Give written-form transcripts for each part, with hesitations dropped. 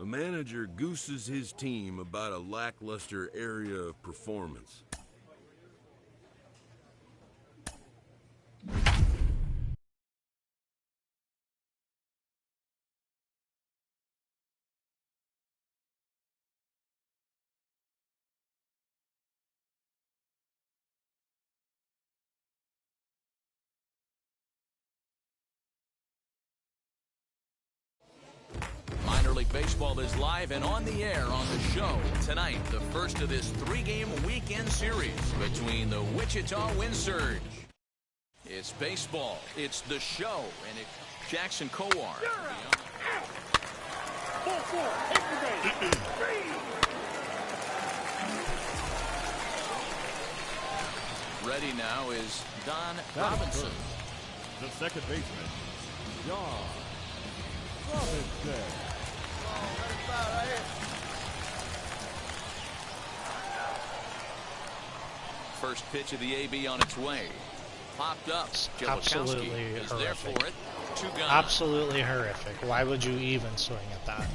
A manager gooses his team about a lackluster area of performance. Baseball is live and on the air on the show tonight. The first of this 3-game weekend series between the Wichita Wind Surge. It's baseball. It's the show, and it's Jackson Kowar. Ready now is Don Robinson. The second baseman, John Robinson. First pitch of the AB on its way. Popped up. Absolutely is horrific. there for it. 2 gone. Absolutely horrific. Why would you even swing at that?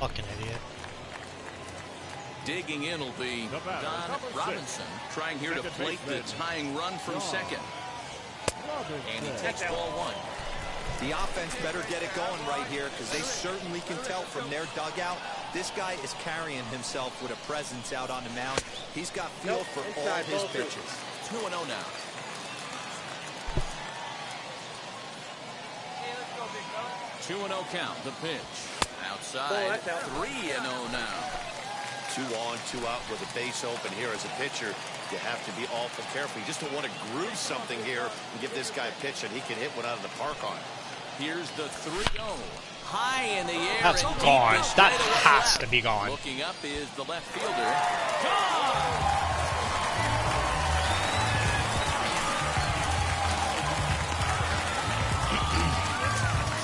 Fucking idiot. Digging in will be Don Robinson, trying here to plate the tying run from second. And he takes ball 1. The offense better get it going right here, because they certainly can tell from their dugout. This guy is carrying himself with a presence out on the mound. He's got feel for all his pitches. 2-0 now. Hey, 2-0 count. The pitch outside. 3-0 now. 2 on, 2 out with a base open here. As a pitcher, you have to be awful careful. You just don't want to groove something here and give this guy a pitch that he can hit one out of the park on. Here's the 3-0. High in the air. That's gone. That has to be gone. Looking up is the left fielder. Gone!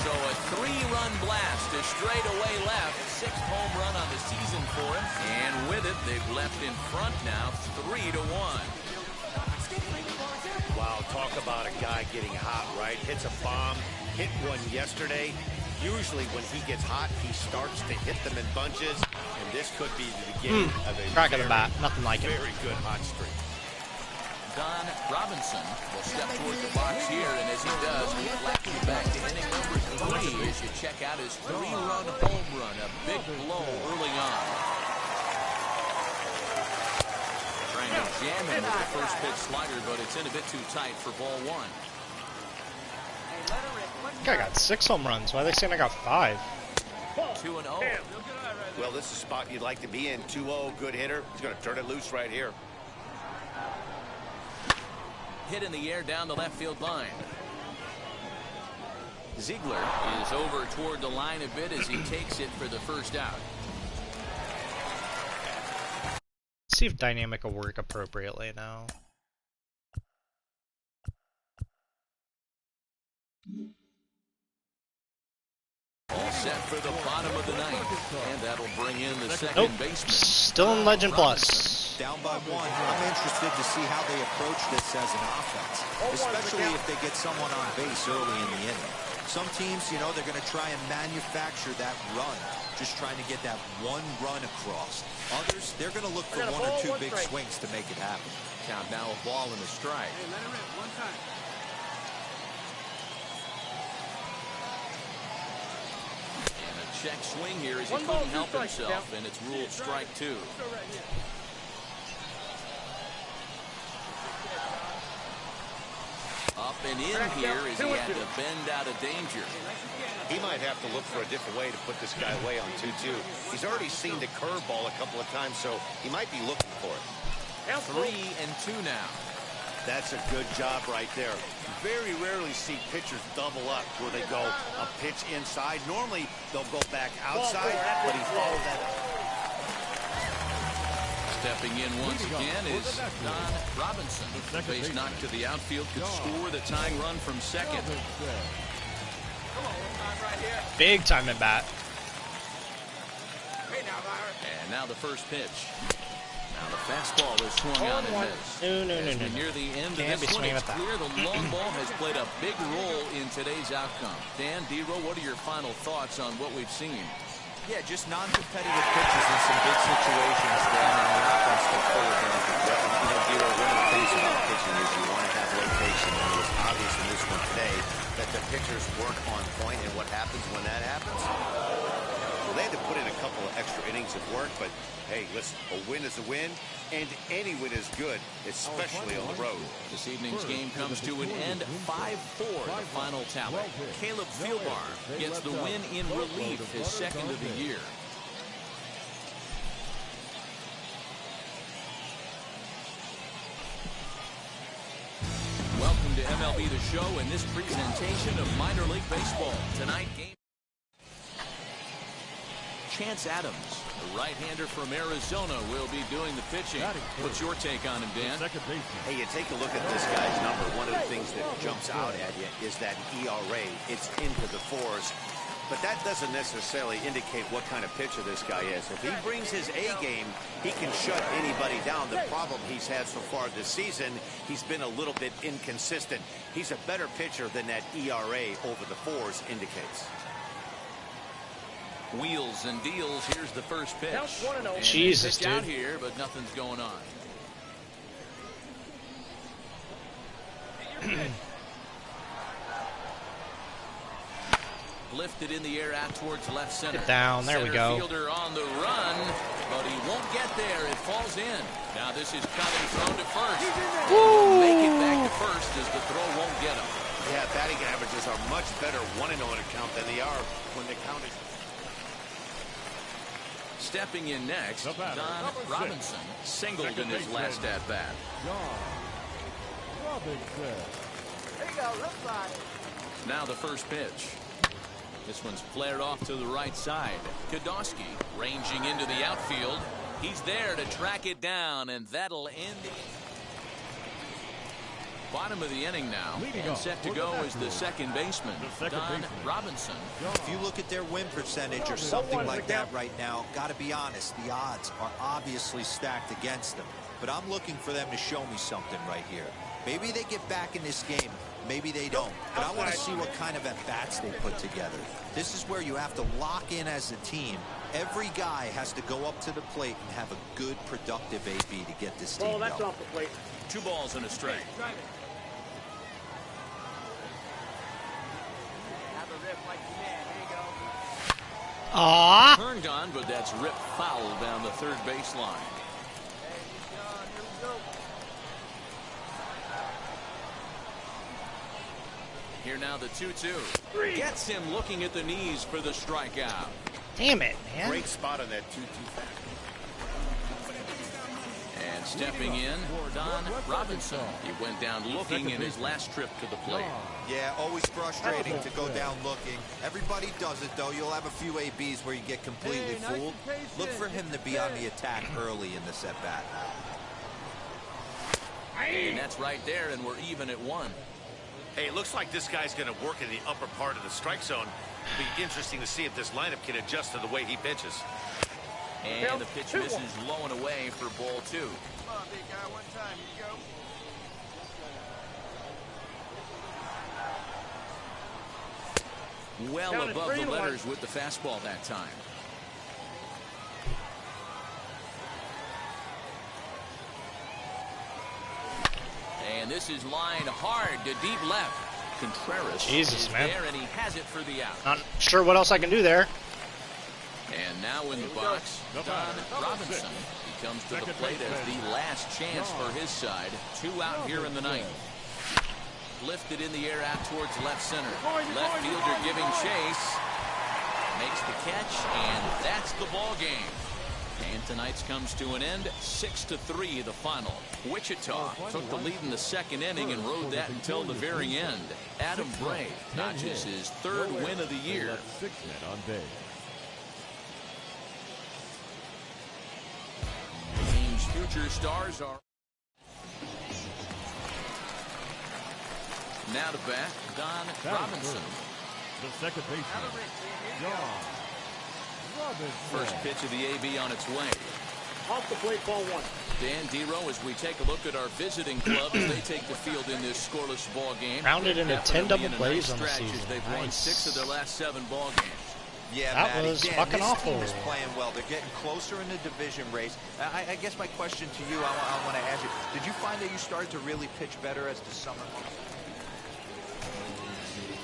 So a 3-run blast to straightaway left. 6th home run on the season for him. And with it, they've left in front now 3-1. Wow, talk about a guy getting hot, right? Hits a bomb. Hit one yesterday. Usually when he gets hot, he starts to hit them in bunches, and this could be the beginning of a crack of the bat. Nothing like it. Very good hot streak. Don Robinson will step toward the box here, and as he does, he flashes back to inning number 3 as you check out his 3-run home run. A big blow early on. Trying to jam him with the first pitch slider, but it's in a bit too tight for ball 1. I got 6 home runs. Why are they saying I got 5? 2-0. Well, this is a spot you'd like to be in. 2-0, good hitter. He's going to turn it loose right here. Hit in the air down the left field line. Ziegler is over toward the line a bit as he takes it for the first out. Let's see if dynamic will work appropriately now. All set for the bottom of the 9th, and that'll bring in the second baseman. Still in Legend Plus. Down by 1. I'm interested to see how they approach this as an offense, especially if they get someone on base early in the inning. Some teams, you know, they're going to try and manufacture that run, just trying to get that one run across. Others, they're going to look for 1 or 2 big swings to make it happen. Count now a ball and a strike. Hey, let it rip 1 time. Check swing here as he couldn't help himself, and it's ruled strike 2. Up and in here as he had to bend out of danger. He might have to look for a different way to put this guy away on 2-2. He's already seen the curveball a couple of times, so he might be looking for it. 3-2 now. That's a good job right there. Very rarely see pitchers double up where they go a pitch inside. Normally, they'll go back outside, but he followed that up. Stepping in once again is Don Robinson. Base knock to the outfield could score the tying run from second. Big time at bat. And now the first pitch. Now the fastball is swung on and missed. No. Near the end of Can't be this one, swinging it's at that. clear the long ball has played a big role in today's outcome. Dan, D-Row, what are your final thoughts on what we've seen? Yeah, just non-competitive pitches in some big situations, Dan, and the offense took full advantage. One of the things about pitching is you want to have rotation, and it was obvious in this one today that the pitchers weren't on point, and what happens when that happens? Well, they had to put in a couple of extra innings of work, but hey, listen, a win is a win, and any win is good, especially on the road. This evening's game comes to an end 5-4, the final tally. Caleb Fieldbar gets the win in relief, his second of the year. Welcome to MLB The Show and this presentation of minor league baseball. Tonight, game. Chance Adams, the right-hander from Arizona, will be doing the pitching. What's your take on him, Dan? Hey, you take a look at this guy's number. One of the things that jumps out at you is that ERA. It's into the fours. But that doesn't necessarily indicate what kind of pitcher this guy is. If he brings his A game, he can shut anybody down. The problem he's had so far this season, he's been a little bit inconsistent. He's a better pitcher than that ERA over the fours indicates. Wheels and deals. Here's the first pitch. And Jesus, pitch out dude. here, but nothing's going on. Lifted in the air out towards left center. Get down. There we Center go. Fielder on the run, but he won't get there. It falls in. Now this is cut and thrown to first. He'll make it back to first as the throw won't get him. Yeah, batting averages are much better 1-0 on a count than they are when the count is. Stepping in next, Don Robinson singled in his last at-bat. Now the first pitch. This one's flared off to the right side. Kodosky ranging into the outfield. He's there to track it down, and that'll end it. Bottom of the inning now, and set to go is the second baseman, Don Robinson. If you look at their win percentage or something like that right now, got to be honest, the odds are obviously stacked against them. But I'm looking for them to show me something right here. Maybe they get back in this game. Maybe they don't. But I want to see what kind of at-bats they put together. This is where you have to lock in as a team. Every guy has to go up to the plate and have a good, productive AB to get this team going. Off the plate. 2 balls and a strike. Aww. Turned on, but that's ripped foul down the third baseline. Here now the 2-2. Gets him looking at the knees for the strikeout. Damn it, man. Great spot on that 2-2. And stepping in, Don Robinson. He went down looking in his last trip to the plate. Yeah, always frustrating to go down looking. Everybody does it, though. You'll have a few ABs where you get completely fooled. Look for him to be on the attack early in this at-bat. And that's right there, and we're even at 1. Hey, it looks like this guy's going to work in the upper part of the strike zone. It'll be interesting to see if this lineup can adjust to the way he pitches. And the pitch misses low and away for ball 2. Come on, big guy, one time. Here you go. Well above the letters with the fastball that time. And this is lined hard to deep left. Contreras Jesus, is man. there, and he has it for the out. Not sure what else I can do there. And now in the box, Don Robinson. He comes to the plate as the last chance for his side. 2 out here in the ninth. Lifted in the air out towards left center. Left fielder giving chase. Makes the catch, and that's the ball game. And tonight's comes to an end, 6-3 the final. Wichita took the lead in the second inning and rode that until the very end. Adam Bray notches his 3rd win of the year. 6 men on base. The team's future stars are now to bat, Don Robinson. The second baseman, John Robinson. First pitch of the AB on its way. Off the plate, ball one. Dan Dero, as we take a look at our visiting club as they take the field in this scoreless ball game. Rounded into 10 double plays on the stretch as season. They've won 6 of their last 7 ball games. Yeah, That Matty, was Dan, fucking this awful. team is playing well. They're getting closer in the division race. I guess my question to you, I want to ask you, did you find that you started to really pitch better as the summer months?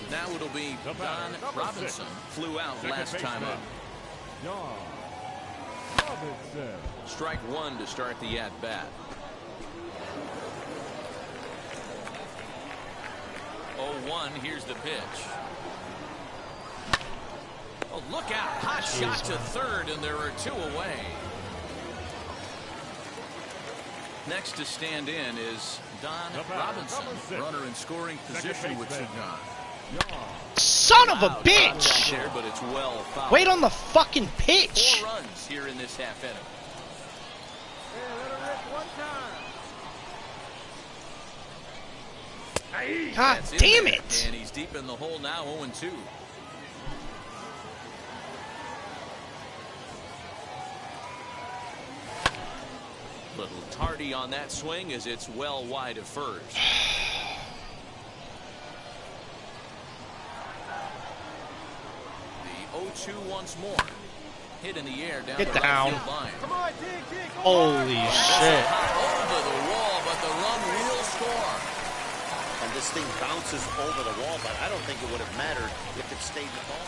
Now it'll be Don Robinson. Flew out last time up. Robinson. Strike one to start the at-bat. 0-1, here's the pitch. Oh, look out. Hot shot to third, and there are 2 away. Next to stand in is Don Robinson. Runner in scoring position with Sugan. Son of a bitch! There, but it's well fouled. Wait on the fucking pitch! 4 runs here in this half inning. God That's in damn there, it! And he's deep in the hole now, 0-2. Little tardy on that swing as it's well wide of first. The 0-2 once more. Hit in the air down Get the down. right field line. Come on, dig. Holy shit. Over the wall, but the run will score. And this thing bounces over the wall, but I don't think it would have mattered if it stayed in the ball.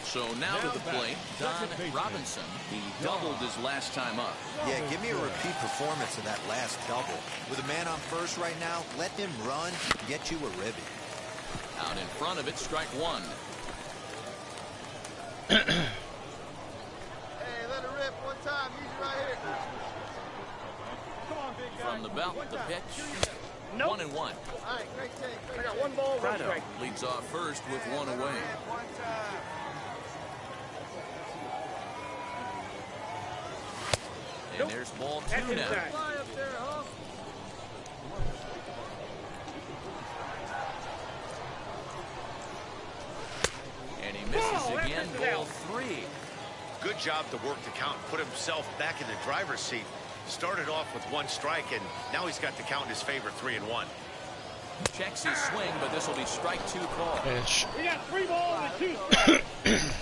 So now to the plate, Don Robinson. He doubled his last time up. Yeah, give me a repeat performance of that last double. With a man on first right now, let him run, get you a ribby. Out in front of it, strike one. Hey, let it rip one time. Use it right here. Come on, big guy. From the belt, the pitch. 1-1. All right, great take. I got one ball, one strike. Leads off first with 1 away. One time. And there's ball 2 now. Fly up there, huh? And he misses again, ball 3. Good job to work the count, put himself back in the driver's seat. Started off with 1 strike, and now he's got the count in his favor, 3-1. Checks his swing, but this will be strike 2 call. Pitch. We got 3 balls and 2 strikes.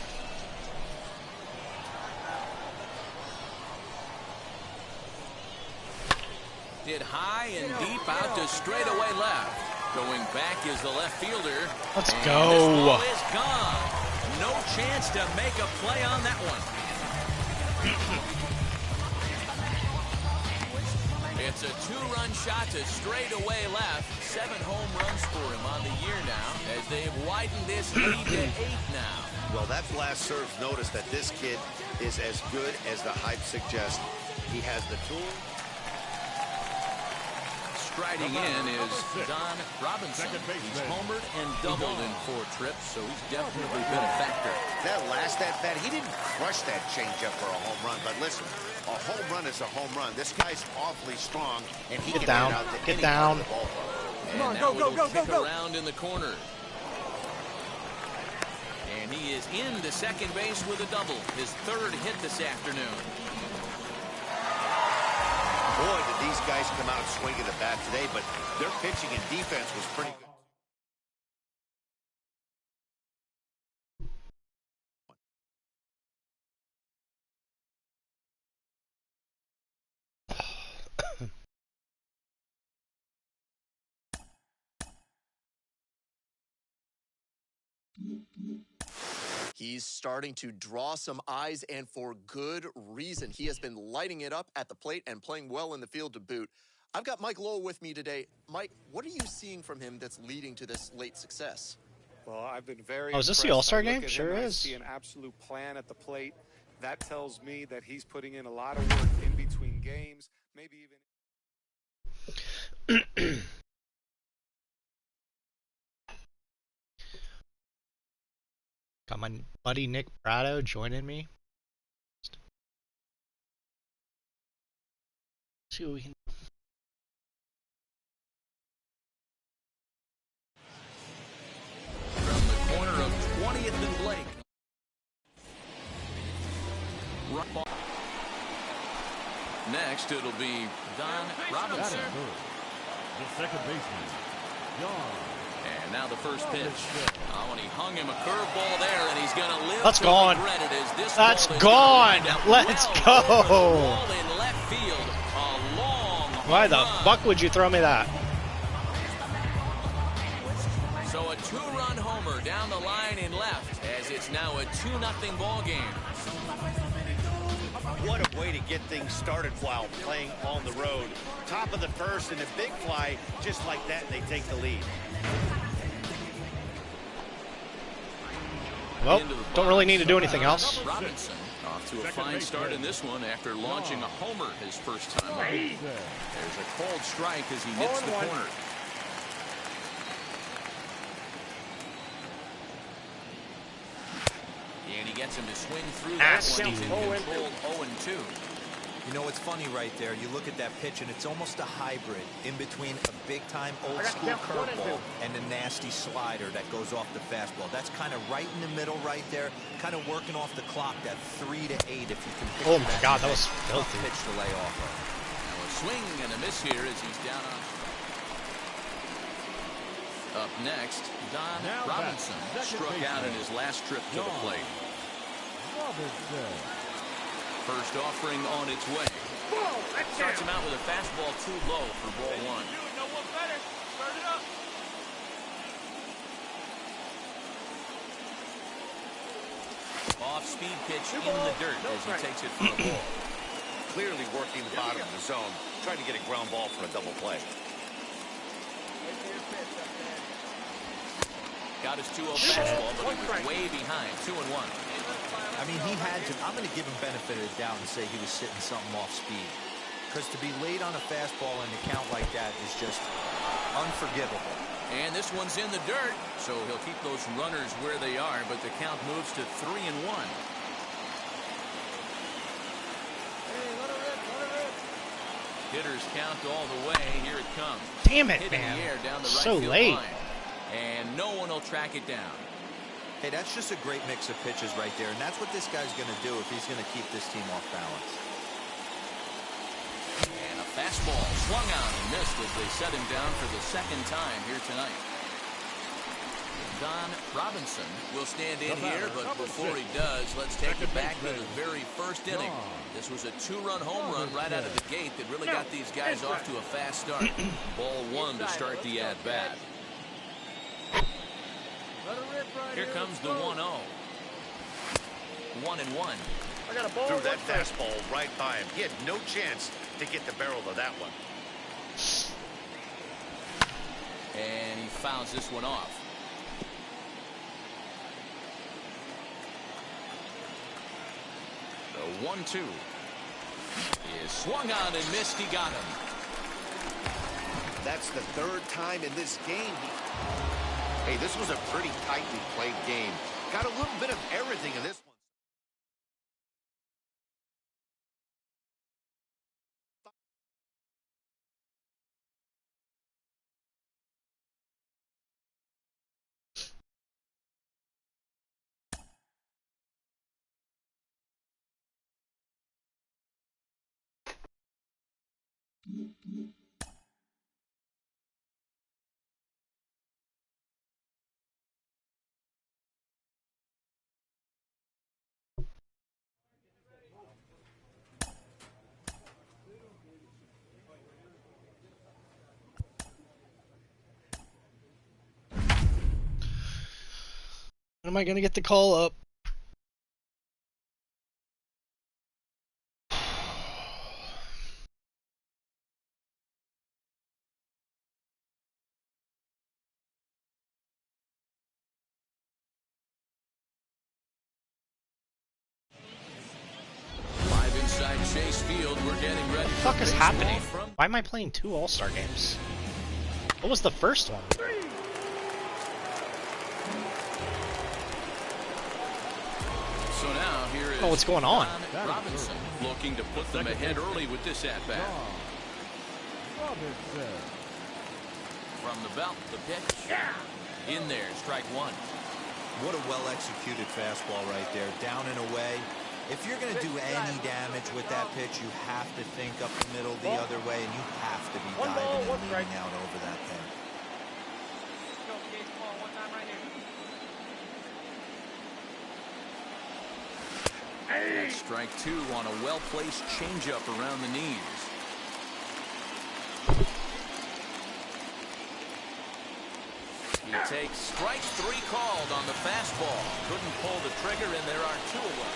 Hit high and deep out to straightaway left. Going back is the left fielder. Let's And go. This ball is gone. No chance to make a play on that one. It's a 2-run shot to straightaway left. 7 home runs for him on the year now as they've widened this lead to 8 now. Well, that blast serves notice that this kid is as good as the hype suggests. He has the tool. Striding in is Don Robinson. He's homered and doubled in 4 trips, so he's definitely been a factor. That last at-bat, he didn't crush that changeup for a home run. But listen, a home run is a home run. This guy's awfully strong, and he Get can down. hit out to Get any down. part of the ballpark. And now it'll kick around in the corner. And he is into second base with a double. His 3rd hit this afternoon. Boy, did these guys come out swinging the bat today, but their pitching and defense was pretty good. He's starting to draw some eyes, and for good reason. He has been lighting it up at the plate and playing well in the field to boot. I've got Mike Lowell with me today. Mike, what are you seeing from him that's leading to this late success? Well, I've been very Oh, is this the impressed. All-Star I look game? at Sure him, I is. see an absolute plan at the plate. That tells me that he's putting in a lot of work in between games, maybe even... Got my buddy Nick Prado joining me. See what we can. From the corner of 20th and Blake. Right ball. next, it'll be Don Robinson. The second baseman, John. And now the first pitch. Oh, and he hung him a curveball there, and he's going to live. That's to gone. regret it as this That's ball is gone. gonna wind up Let's well over the go. wall in left field. A long Why the home run. fuck would you throw me that? So a two-run homer down the line in left as it's now a 2-0 ball game. What a way to get things started while playing on the road. Top of the first and a big fly just like that, and they take the lead. Well, don't really need to do anything else. Robinson off to a fine start in this one after launching a homer his first time out. There's a cold strike as he hits the corner. And he gets him to swing through that one. He's in control 0-2. You know, it's funny right there. You look at that pitch, and it's almost a hybrid in between a big-time old-school curveball and a nasty slider that goes off the fastball. That's kind of right in the middle right there, kind of working off the clock, that 3 to 8 if you can pick Oh, my God, that was filthy. pitch to lay off of. Now a swing and a miss here as he's down on. Up next, Don Robinson struck out in his last trip to the plate. First offering on its way. Starts him out with a fastball too low for ball one. Off-speed pitch in the dirt as he takes it for a ball. Clearly working the bottom of the zone, trying to get a ground ball for a double play. Got his 2-0 fastball, but he was way behind. 2-1. I mean, he had to. I'm going to give him benefit of the doubt and say he was sitting something off speed. Because to be late on a fastball and a count like that is just unforgivable. And this one's in the dirt, so he'll keep those runners where they are, but the count moves to 3-1. Hitters count all the way. Here it comes. Damn it, Hit in man. the air down the right So field late. line. And no one will track it down. Hey, that's just a great mix of pitches right there, and that's what this guy's going to do if he's going to keep this team off balance. And a fastball swung on and missed as they set him down for the second time here tonight. Don Robinson will stand in here, but before he does, let's take it back to the very first inning. This was a 2-run home run right out of the gate that really got these guys off to a fast start. Ball one to start the at-bat. Here comes the 1-0. 1-1. Threw that fastball right by him. He had no chance to get the barrel of that one. And he fouls this one off. The 1-2 is swung on and missed. He got him. That's the third time in this game. Hey, this was a pretty tightly played game. Got a little bit of everything in this one. When am I going to get the call up? Live inside Chase Field, we're getting ready. What the fuck is happening? Why am I playing 2 All-Star games? What was the first one? So now here is what's going on? Don Robinson looking to put them ahead early with this at-bat. From the belt, the pitch. In there, strike one. What a well-executed fastball right there. Down and away. If you're going to do any damage with that pitch, you have to think up the middle the other way, and you have to be diving and leaning out over that thing. That's strike 2 on a well-placed changeup around the knees. He takes strike 3 called on the fastball. Couldn't pull the trigger, and there are 2 away.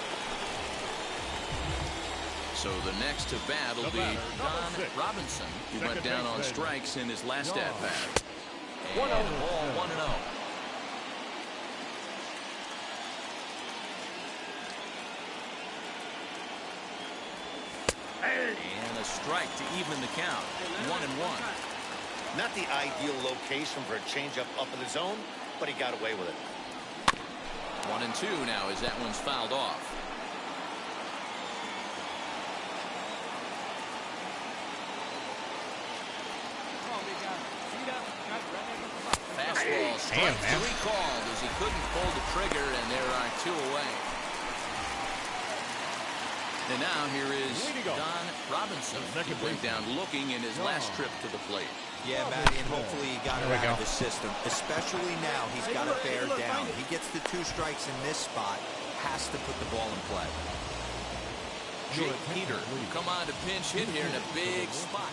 So the next to bat will be Don Robinson, who went down on strikes in his last at-bat. And ball 1-0. And a strike to even the count. 1-1. Not the ideal location for a changeup up in the zone, but he got away with it. 1-2 now as that one's fouled off. Fastball strike 3 called as he couldn't pull the trigger, and there are 2 away. And now here is Don Robinson. He went down looking in his last trip to the plate. Yeah, Matty, and hopefully he got it out of his system. Especially now, he's got to bear down. He gets the 2 strikes in this spot, has to put the ball in play. Jake Peter come on to pinch hit here in a big spot.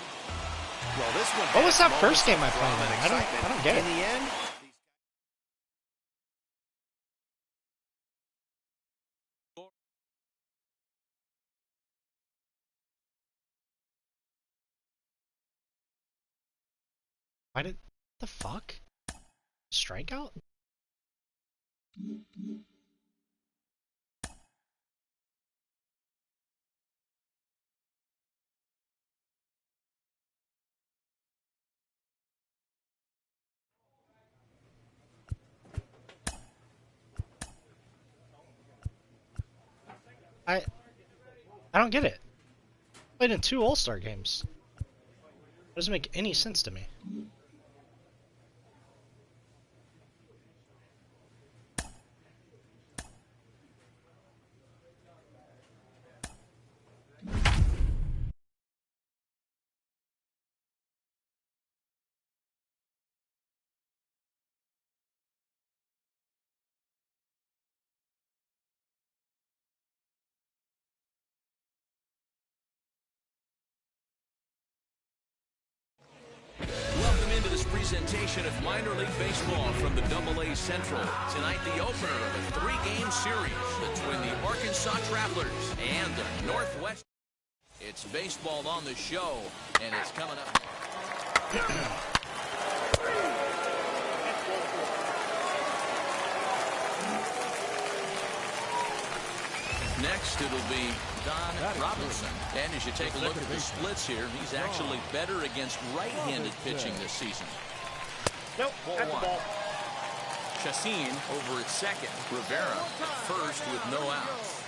Well, this one. What was that first game I played in? I don't get it. In the end. Why did the fuck? Strikeout? I don't get it. Played in 2 All-Star games. Doesn't make any sense to me. Presentation of minor league baseball from the AA Central. Tonight, the opener of a 3-game series between the Arkansas Travelers and the Northwest. It's baseball on the show, and it's coming up. Next, it'll be Don Robinson. And as you take a look at the splits here, he's actually better against right-handed pitching this season. Nope, that's the ball. Chassin over at second. Rivera at first with no outs.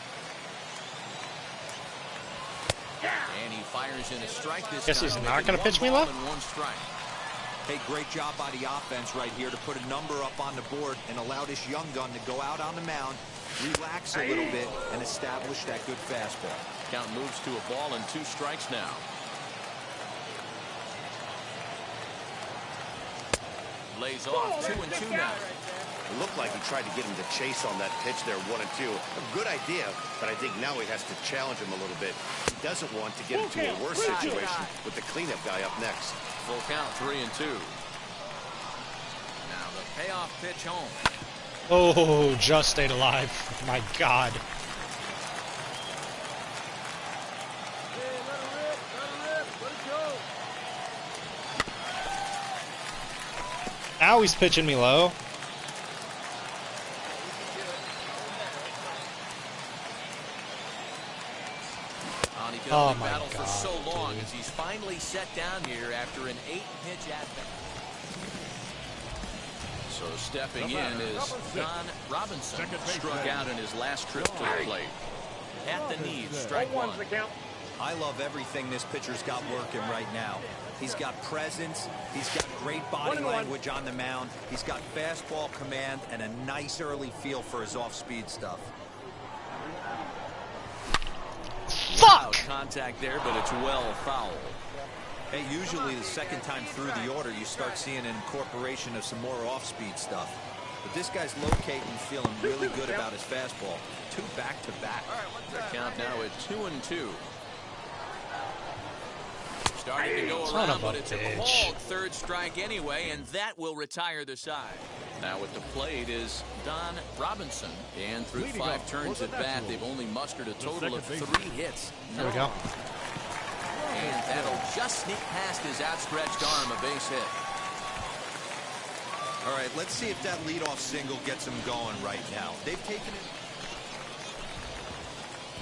And he fires in a strike this time. Guess he's not going to pitch me low? 1 strike. Hey, great job by the offense right here to put a number up on the board and allow this young gun to go out on the mound, relax a little bit, and establish that good fastball. Count moves to a ball and 2 strikes now. Lays off 2-2 now. It looked like he tried to get him to chase on that pitch there, 1-2. A good idea, but I think now he has to challenge him a little bit. He doesn't want to get into a worse situation with the cleanup guy up next. Full count, 3-2. Now the payoff pitch home. Oh, just stayed alive. My God. Now he's pitching me low. Oh my God, for so long as he's finally set down here after an 8-pitch at-bat. So stepping in is Don Robinson. Struck out in his last trip to the plate. At the knees, strike 1. I love everything this pitcher's got working right now. He's got presence, he's got great body language on the mound, he's got fastball command, and a nice early feel for his off-speed stuff. Loud contact there, but it's well fouled. Hey, usually the second time through the order, you start seeing an incorporation of some more off-speed stuff. But this guy's locating and feeling really good about his fastball. 2 back-to-back. The count now at 2-2. Starting to go around, but it's a called third strike anyway, and that will retire the side. Now at the plate is Don Robinson, and through 5 turns at bat, they've only mustered a total of 3 hits. There we go. And that'll just sneak past his outstretched arm, a base hit. All right, let's see if that leadoff single gets him going right now. They've taken it.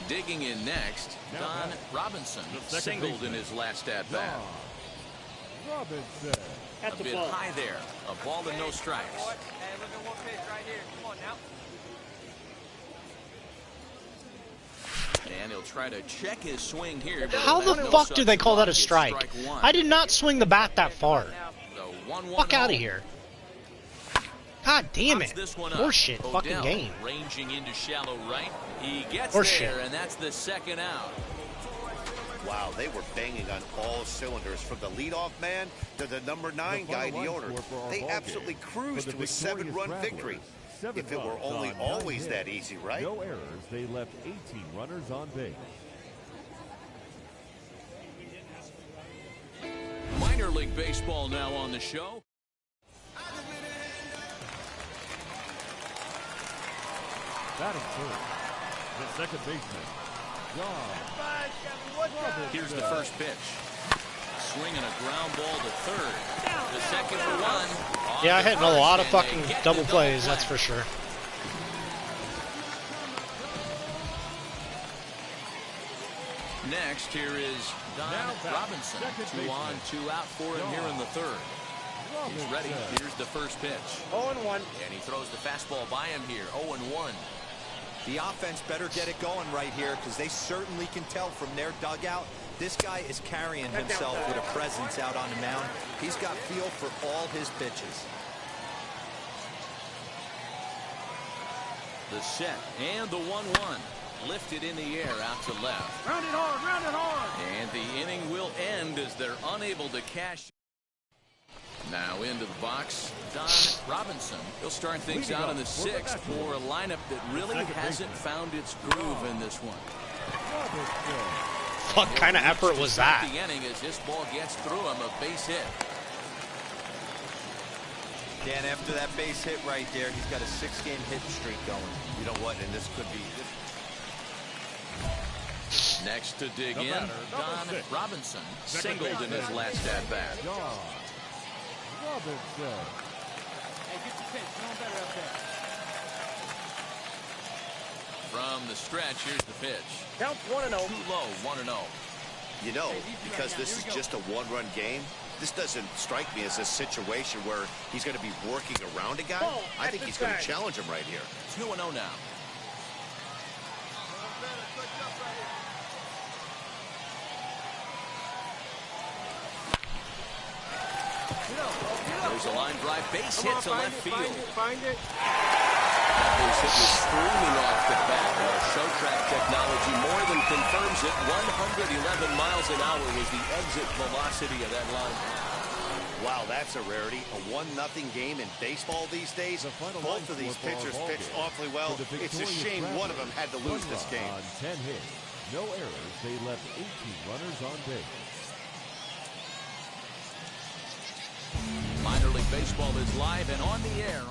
Digging in next, Don Robinson singled in his last at-bat. Robinson. A bit high there. A ball and no strikes. And he'll try to check his swing here. How the fuck do they call that a strike? I did not swing the bat that far. Fuck out of here. God damn it. Horseshit fucking game. Ranging into shallow right. He gets Horseshit. there, and that's the second out. Wow, they were banging on all cylinders from the leadoff man to the number 9 guy in the order. They absolutely cruised to a 7-run victory. If it were only always that easy, right? No errors. They left 18 runners on base. Minor League Baseball now on the show. Batting first, the second baseman, John. Here's the first pitch. Swinging a ground ball to third. The second for 1. Yeah, I hit a lot of fucking double plays, that's for sure. Next, here is Don Robinson. 2 on, 2 out for him here in the third. He's ready. Here's the first pitch. 0-1. And he throws the fastball by him here. 0-1. The offense better get it going right here because they certainly can tell from their dugout. This guy is carrying himself with a presence out on the mound. He's got feel for all his pitches. The set and the 1-1. Lifted in the air out to left. Round it hard, round it hard. And the inning will end as they're unable to cash. Now into the box, Don Robinson. He'll start things out in the 6th for a lineup that really hasn't found its groove in this one. What kind of effort was that? The inning as this ball gets through him, a base hit. Dan, after that base hit right there, he's got a 6-game hit streak going. You know what? And this could be. Next to dig in, Don Robinson singled in his last at-bat. Robinson. Hey, get the pitch. Doing better up there. From the stretch, here's the pitch. Count 1-0. Too low, 1-0. You know, because this is just a 1-run game, this doesn't strike me as a situation where he's going to be working around a guy. I think he's going to challenge him right here. 2-0 now. There's a line drive, base hit to left field. Find it. That base hit was streaming off the bat. Well, show track technology more than confirms it. 111 miles an hour was the exit velocity of that line. Wow, that's a rarity. A 1-0 game in baseball these days. Both of these pitchers pitched awfully well. It's a shame one of them had to lose this game. On 10 hits, no errors. They left 18 runners on base. Minor League Baseball is live and on the air.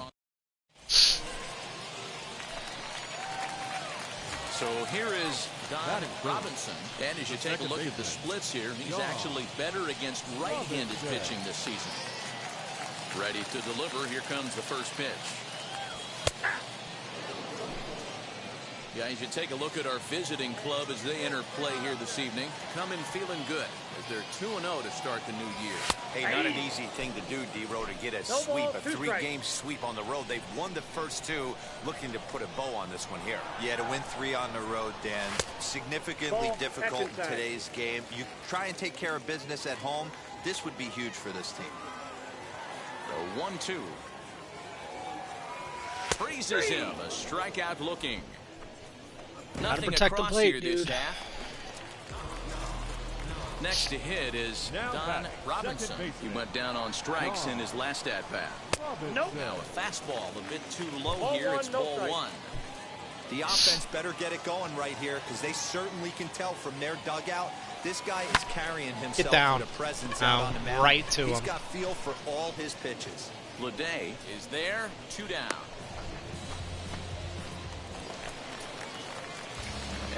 So here is Don Robinson. And as you take a look at the splits here, he's actually better against right-handed pitching this season. Ready to deliver. Here comes the first pitch. Guys, you take a look at our visiting club as they enter play here this evening. Come in feeling good as they're 2-0 to start the new year. Hey, not an easy thing to do, D-Row, to get a sweep, a 3-game sweep on the road. They've won the first 2, looking to put a bow on this one here. Yeah, to win 3 on the road, Dan, significantly difficult in today's game. You try and take care of business at home. This would be huge for this team. The 1-2. Freezes him. A strikeout looking. Gotta Nothing protect the across plate, here this dude. half. Next to hit is Don Robinson. He went down on strikes in his last at-bat. Nope. Now a fastball a bit too low here. It's ball one. The offense better get it going right here because they certainly can tell from their dugout this guy is carrying himself with a presence out on the mound. Right to He's him. got feel for all his pitches. Leday is there, 2 down.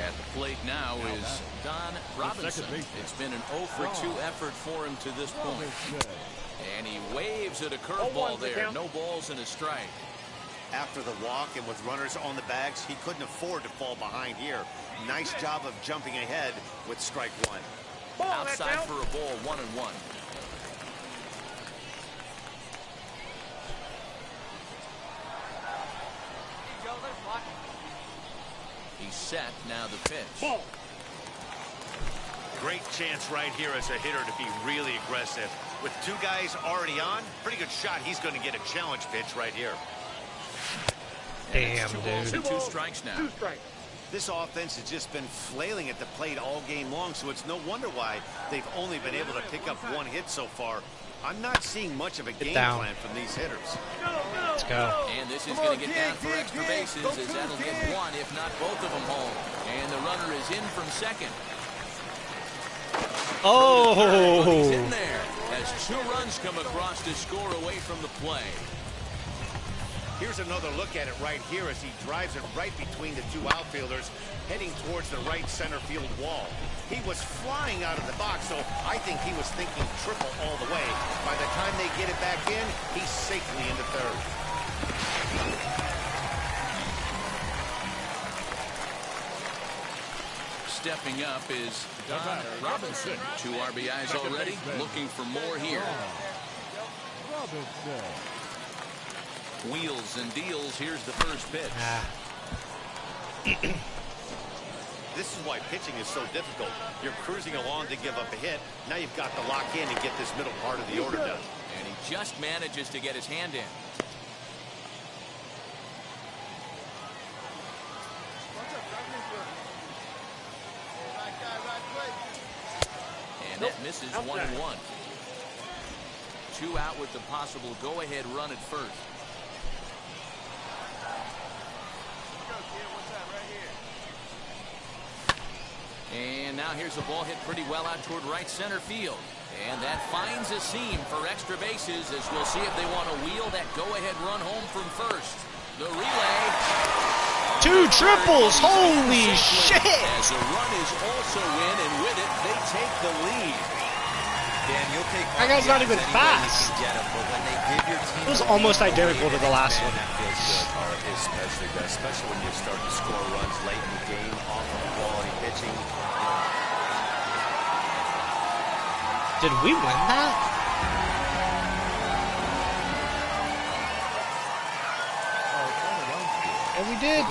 At the plate now is Don Robinson. It's been an 0 for 2 effort for him to this point. And he waves at a curveball there. No balls and a strike. After the walk and with runners on the bags, he couldn't afford to fall behind here. Nice job of jumping ahead with strike one. Outside for a ball, 1-1. He's set, now the pitch. Great chance right here as a hitter to be really aggressive. With 2 guys already on, pretty good shot. He's going to get a challenge pitch right here. Damn, 2 balls dude. and 2 strikes now. This offense has just been flailing at the plate all game long, so it's no wonder why they've only been able to pick up 1 hit so far. I'm not seeing much of a game plan from these hitters. Let's go. And this is going to get down for extra bases as that'll get 1, if not both of them home. And the runner is in from second. Oh! He's in there as 2 runs come across to score away from the play. Here's another look at it right here as he drives it right between the 2 outfielders, heading towards the right center field wall. He was flying out of the box, so I think he was thinking triple all the way. By the time they get it back in, he's safely into third. Stepping up is Don Robinson. 2 RBIs already, looking for more here. Wheels and deals. Here's the first pitch. This is why pitching is so difficult. You're cruising along to give up a hit. Now you've got to lock in and get this middle part of the order done. And he just manages to get his hand in. And that misses 1-1. 2 out with the possible go-ahead run at first. And now here's the ball hit pretty well out toward right center field. And that finds a seam for extra bases as we'll see if they want to wheel that go-ahead run home from first. The relay. 2 triples! Holy shit! As a run is also in, and with it, they take the lead. Dan, you'll take that guy's not even fast. It was almost identical to the last one. That feels good, especially when you start to score runs late in the game off of quality pitching. Did we win that? And we did.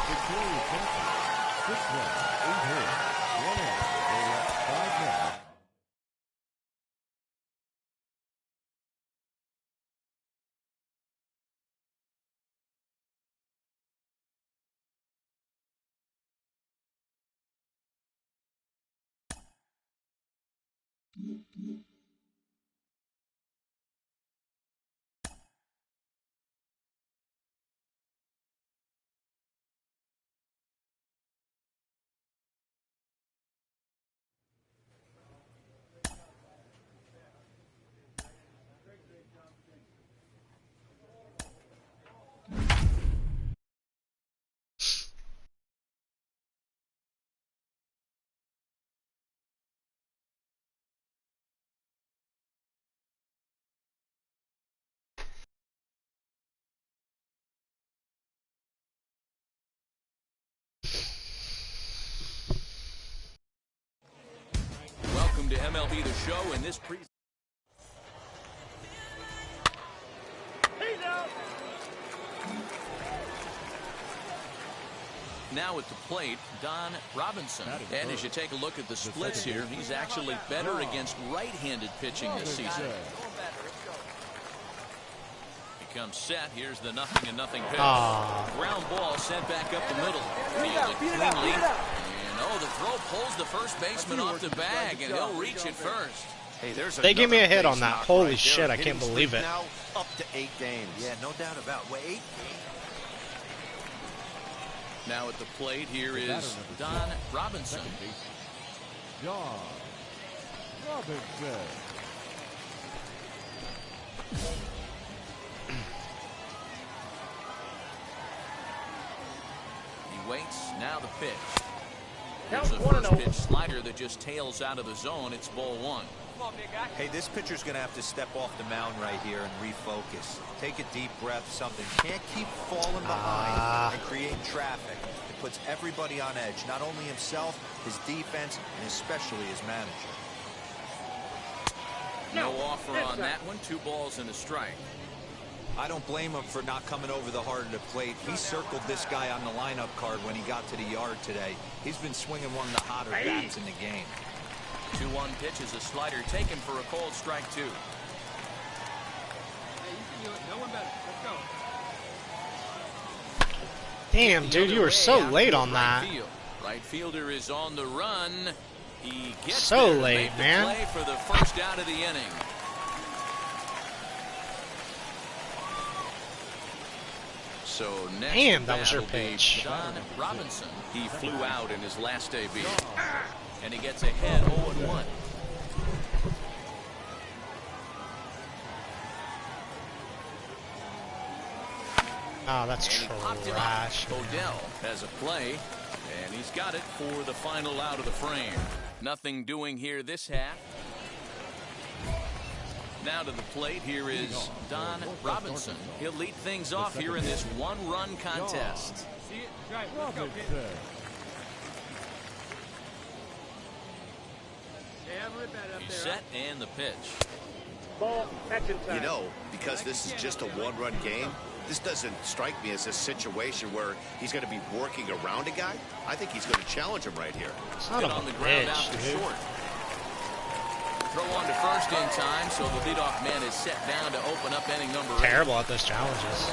Welcome to MLB The Show, and this now at the plate, Don Robinson. And as you take a look at the splits here, he's actually better against right-handed pitching this season. He comes set. Here's the 0-0 pitch. Ground ball sent back up the middle. Fielded cleanly. And And the throw pulls the first baseman off the bag, and he'll reach it first. Hey, they gave me a hit on that. Holy right shit, I can't believe it. Now up to 8 games. Yeah, no doubt about it. 8. Now at the plate here is Don Robinson. John Robinson. He waits. Now the pitch. Here's a first pitch slider that just tails out of the zone. It's ball 1. Hey, this pitcher's going to have to step off the mound right here and refocus. Take a deep breath, something. Can't keep falling behind and creating traffic. It puts everybody on edge, not only himself, his defense, and especially his manager. No offer on that one. 2 balls and a strike. I don't blame him for not coming over the heart of the plate. He circled this guy on the lineup card when he got to the yard today. He's been swinging one of the hotter bats in the game. 2-1 pitch is a slider taken for a cold strike 2. Hey, you can do it. No one better. Let's go. Damn, dude, you were so late on that. Right fielder is on the run. He gets so there, late, made man. the play for the first out of the inning. So next, damn, that was your pitch. Don Robinson. He flew out in his last debut, and he gets ahead 0-1. Oh, that's trash. Odell has a play, and he's got it for the final out of the frame. Nothing doing here this half. Now to the plate, here is Don Robinson. He'll lead things off here in this 1-run contest. See it? Right, let's go, kid. Yeah, I'm right back up He's there. set, and the pitch. Ball, action time. You know, because this is just a 1-run game, this doesn't strike me as a situation where he's going to be working around a guy. I think he's going to challenge him right here. Son of on a the ground bitch, out to dude. short. Throw on to first in time, so the leadoff man is set down to open up inning number 8. Terrible at those challenges.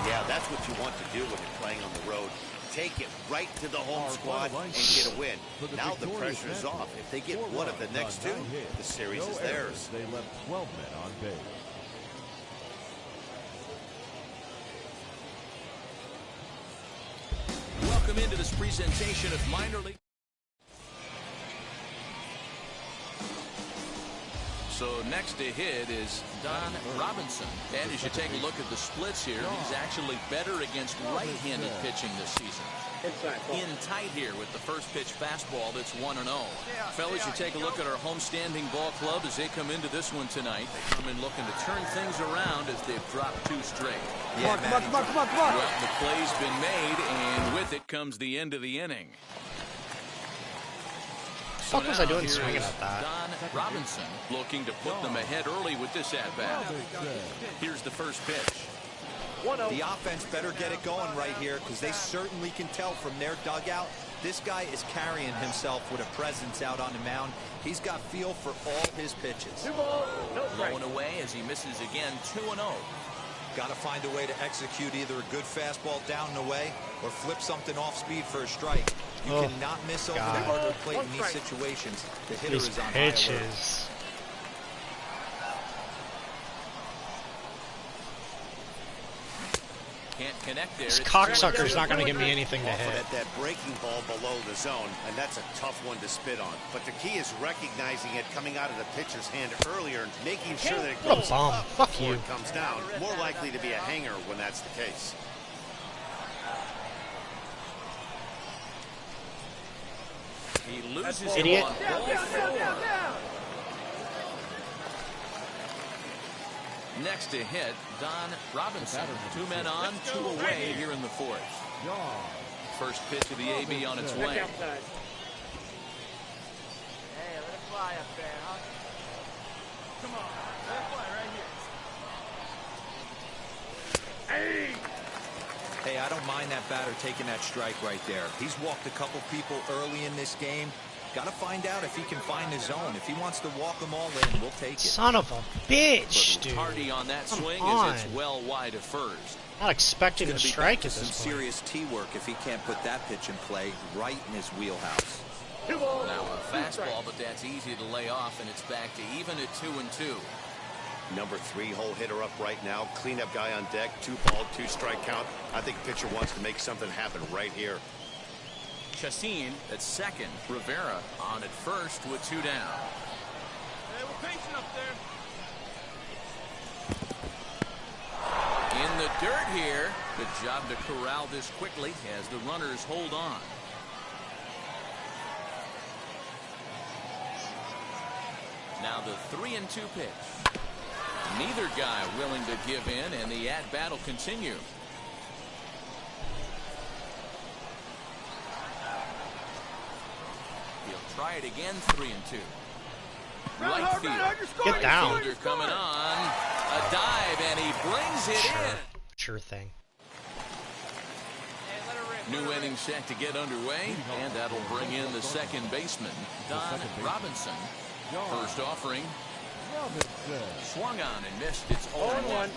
Yeah, that's what you want to do when you're playing on the road. Take it right to the home squad and get a win. Now the pressure is off. If they get one of the next 2, the series is theirs. They left 12 men on base. Welcome into this presentation of minor league. So next to hit is Don Robinson. And as you take a look at the splits here, he's actually better against right-handed pitching this season. In tight here with the first pitch fastball that's 1-0. Fellas, you take a look at our homestanding ball club as they come into this one tonight. They come in looking to turn things around as they've dropped 2 straight. Come on. Well, the play's been made, and with it comes the end of the inning. What was I doing swinging at that? Don Robinson looking to put them ahead early with this at-bat. Here's the first pitch. The offense better get it going right here because they certainly can tell from their dugout. This guy is carrying himself with a presence out on the mound. He's got feel for all his pitches. 2 balls, no strike. Going away as he misses again, 2-0. Got to find a way to execute either a good fastball down and away or flip something off speed for a strike. You cannot miss over the heart of the plate in these situations. The hitter These is on high alert. pitches. Can't connect there. This cocksucker's not going to give me anything to Offered hit. at that breaking ball below the zone, and that's a tough one to spit on. But the key is recognizing it coming out of the pitcher's hand earlier and making sure that it What a goes bum. up Fuck before you. it comes down. More likely to be a hanger when that's the case. He loses Idiot. on ball 4. Next to hit, Don Robinson. 2 men on, 2 away here in the 4th. First pitch of the AB on its way. Hey, let it fly up there, huh? Come on, let it fly right here. Hey! Hey, I don't mind that batter taking that strike right there. He's walked a couple people early in this game. Got to find out if he can find his zone. If he wants to walk them all in, we'll take it. Son of a bitch, dude. Tardy on that swing on. as it's well wide of first. Not expecting a strike at some this point. serious tee work if he can't put that pitch in play right in his wheelhouse. Now a fastball, but that's easy to lay off, and it's back to even at 2-2. Number 3 hole hitter up right now. Cleanup guy on deck. 2-ball, 2-strike count. I think pitcher wants to make something happen right here. Chassin at second. Rivera on at first with 2 down. Hey, we're patient up there. In the dirt here. Good job to corral this quickly as the runners hold on. Now the 3-2 pitch. Neither guy willing to give in, and the at-bat will continue. He'll try it again, 3-2. Right field. Get down. Fielder coming on. A dive, and he brings it in. Sure thing. New inning set to get underway, and that'll bring in the second baseman, Don Robinson. First offering. Swung on and missed. It's 0-1.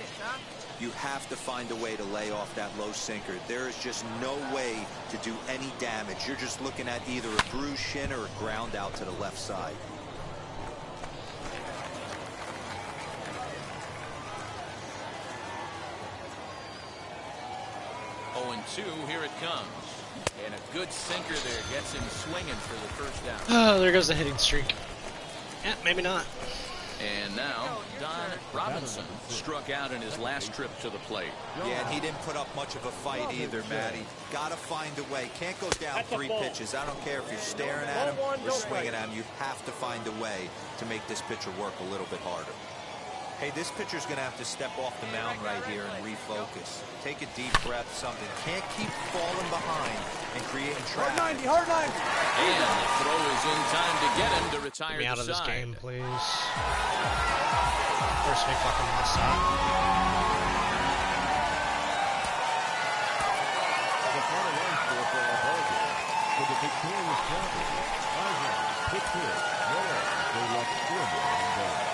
You have to find a way to lay off that low sinker. There is just no way to do any damage. You're just looking at either a bruised shin or a ground out to the left side. Here it comes. And a good sinker there gets him swinging for the first down. Oh, there goes the hitting streak. Yeah, maybe not. And now, Don Robinson struck out in his last trip to the plate. Yeah, and he didn't put up much of a fight either, Matty. Gotta find a way. Can't go down 3 pitches. I don't care if you're staring at him or swinging at him. You have to find a way to make this pitcher work a little bit harder. Hey, this pitcher's going to have to step off the mound right here and refocus. Take a deep breath, something. Can't keep falling behind and creating traffic. Hard 90. And the throw is in time to get him to retire Get me out the of this side. game, please. First we fucking lost that. The final run score for our ball game. For the victorious champions, Ivan, Pittsburgh, no errors. They left 4 more on base.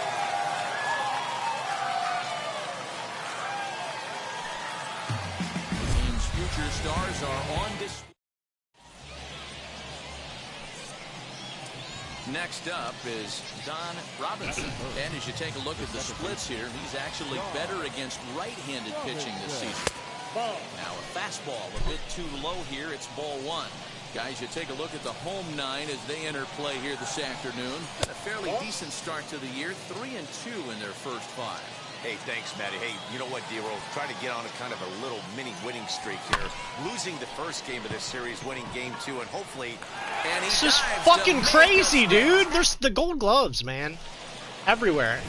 Future stars are on display. Next up is Don Robinson. And as you take a look at the splits here, he's actually better against right-handed pitching this season. Now a fastball a bit too low here. It's ball 1. Guys, you take a look at the home 9 as they enter play here this afternoon. A fairly decent start to the year. 3-2 in their first 5. Hey, thanks, Matty. Hey, you know what, D-Roll? Try to get on a kind of a little mini winning streak here. Losing the first game of this series, winning game 2, and hopefully... And it's just fucking crazy, dude. There's the gold gloves, man. Everywhere.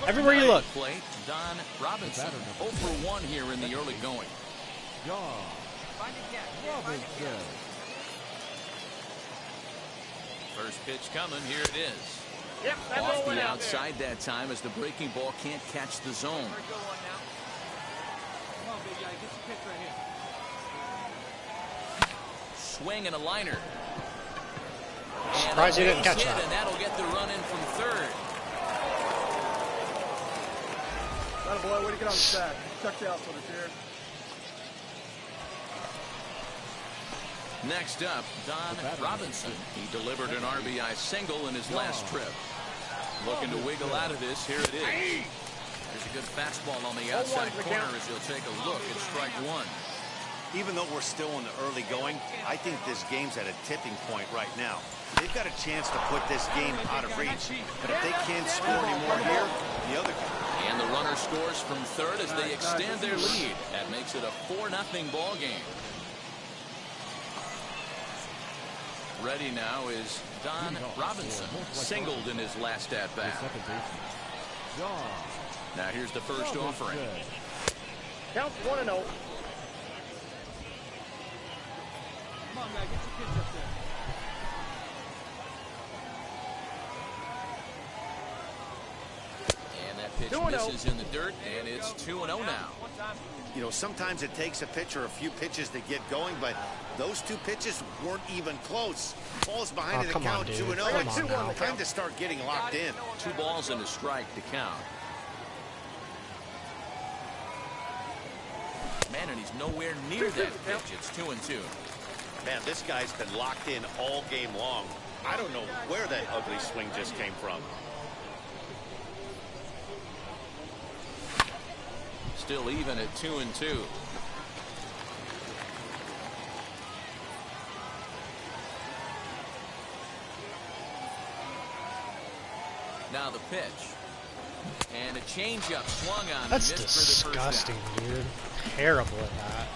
Everywhere you look. Plate, Don Robinson. 0 for 1 here in the early going. John Robinson. First pitch coming. Here it is. Yep, Off the outside that time as the breaking ball can't catch the zone. Swing and a liner. Surprised he didn't catch that. And that'll get the run in from third. Atta boy, way to get on the sack. Check the outfielder here. Next up, Don Robinson. He delivered an RBI single in his last trip. Looking to wiggle out of this. Here it is. There's a good fastball on the outside corner as he'll take a look at strike 1. Even though we're still in the early going, I think this game's at a tipping point right now. They've got a chance to put this game out of reach. But if they can't score anymore here, the other... And the runner scores from third as they extend their lead. That makes it a 4-0 ball game. Ready now is Don Robinson, singled in his last at-bat. Now here's the first offering. Count 1-0. Come on, man, get your pitch up there. And that Pitch misses in the dirt, and it's 2-0 now. You know, sometimes it takes a pitcher a few pitches to get going, but those two pitches weren't even close. Falls behind the count, 2-0. Time to start getting locked in. 2 balls and a strike to count. Man, and he's nowhere near that pitch. It's 2-2. Man, this guy's been locked in all game long. I don't know where that ugly swing just came from. Still even at 2-2. Now the pitch. And a changeup swung on. That's disgusting, dude. Terrible at that.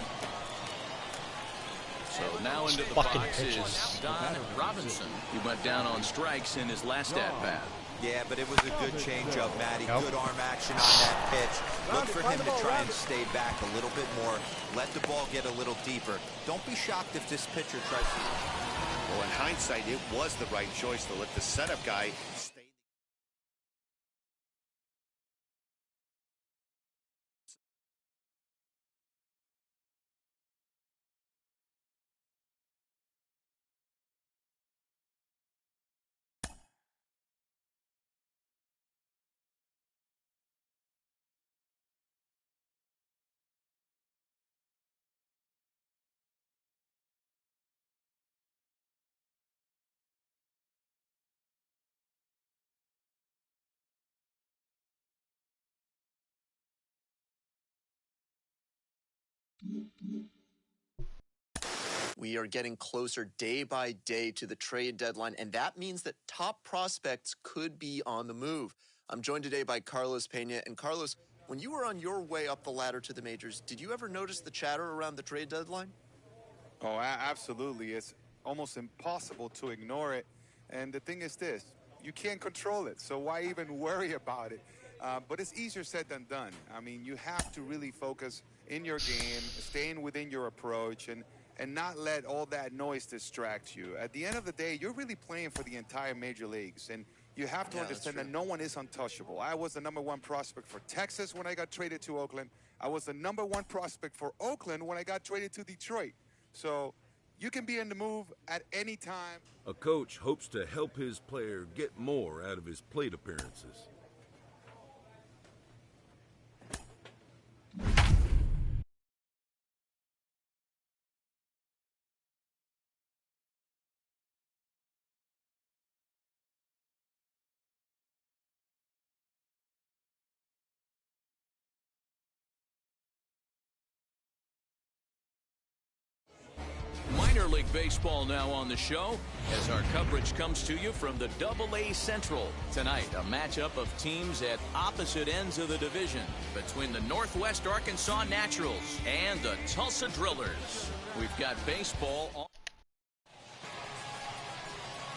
So now into the fucking box pitches. is Don Robinson. He went down on strikes in his last at-bat. Yeah, but it was a good changeup, Matty. Good arm action on that pitch. Look for him to try and stay back a little bit more. Let the ball get a little deeper. Don't be shocked if this pitcher tries to... Well, in hindsight, it was the right choice to let the setup guy stay. We are getting closer day by day to the trade deadline, and that means that top prospects could be on the move. I'm joined today by Carlos Pena. And Carlos, when you were on your way up the ladder to the majors, did you ever notice the chatter around the trade deadline? Oh, absolutely. It's almost impossible to ignore it. And the thing is this, you can't control it, so why even worry about it? But it's easier said than done. I mean, you have to really focus in your game, staying within your approach, and not let all that noise distract you. At the end of the day, you're really playing for the entire major leagues, and you have to understand that no one is untouchable. I was the #1 prospect for Texas when I got traded to Oakland. I was the #1 prospect for Oakland when I got traded to Detroit. So you can be in the move at any time. A coach hopes to help his player get more out of his plate appearances. Minor League Baseball now on the show as our coverage comes to you from the AA Central. Tonight, a matchup of teams at opposite ends of the division between the Northwest Arkansas Naturals and the Tulsa Drillers. We've got baseball on.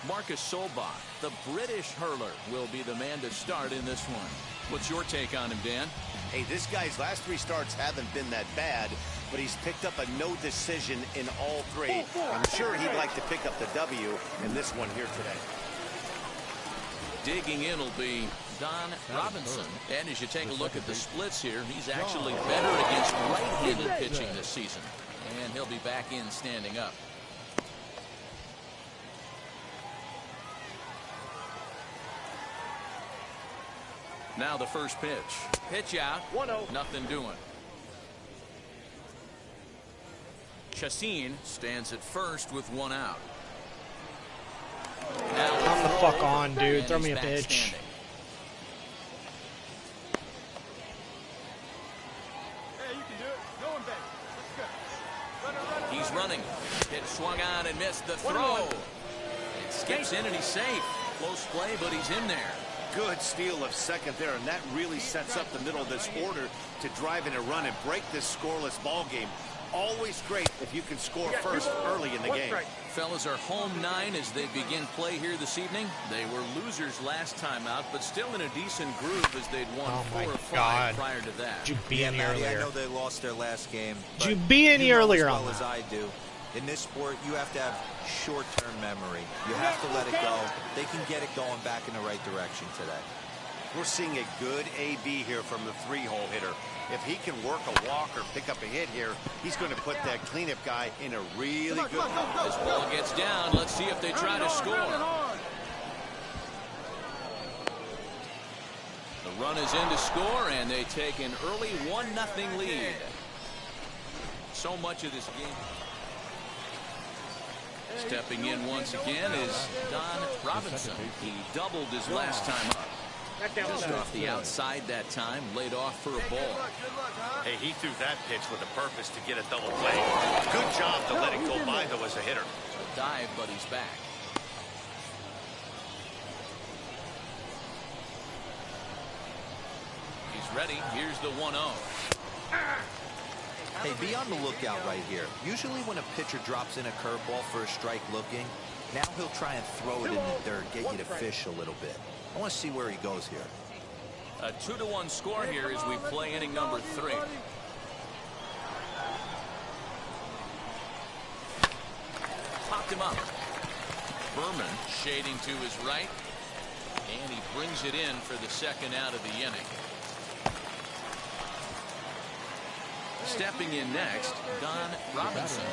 Marcus Solbach, the British hurler, will be the man to start in this one. What's your take on him, Dan? Hey, this guy's last 3 starts haven't been that bad, but he's picked up a no decision in all 3. I'm sure he'd like to pick up the W in this one here today. Digging in will be Don Robinson. And as you take a look at the splits here, he's actually better against right-handed pitching this season. And he'll be back in standing up. Now the first pitch. Pitch out. 1-0. Nothing doing. Chassin stands at first with 1 out. Now Come the fuck on, dude. Throw me a pitch. Hey, you can do it. No one back. Let's go. Runner. He's running. Pitch swung on and missed the throw. It skips in and he's safe. Close play, but he's in there. Good steal of second there, and that really sets up the middle of this order to drive in a run and break this scoreless ball game. Always great if you can score first early in the game. Fellas are home 9 as they begin play here this evening. They were losers last time out, but still in a decent groove as they'd won 4 or 5 prior to that. Did you be any earlier? I know they lost their last game. Did you be any earlier on that? As I do. In this sport, you have to have short-term memory. You have to let it go. They can get it going back in the right direction today. We're seeing a good AB here from the three-hole hitter. If he can work a walk or pick up a hit here, he's going to put that cleanup guy in a really good... This ball gets down. Let's see if they try to score. The run is in to score, and they take an early 1-0 lead. So much of this game. Stepping in once again is Don Robinson. He doubled his last time up. Just off the outside that time, laid off for a ball. Hey, he threw that pitch with a purpose to get a double play. Good job to let it go by, though, as a hitter. A dive, but he's back. He's ready. Here's the 1-0. Hey, be on the lookout right here. Usually when a pitcher drops in a curveball for a strike looking, now he'll try and throw it in the dirt, get you to fish a little bit. I want to see where he goes here. A 2-1 score here as we play inning number 3. Popped him up. Berman shading to his right. And he brings it in for the second out of the inning. Stepping in next, Don Robinson.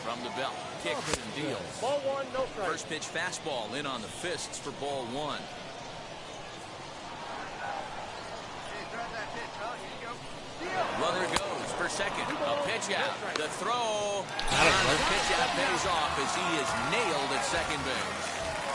From the belt, kicks and deals. Ball 1, no strike. First pitch fastball in on the fists for ball 1. Runner goes for second. A pitch out. The throw. The pitch out pays off as he is nailed at second base.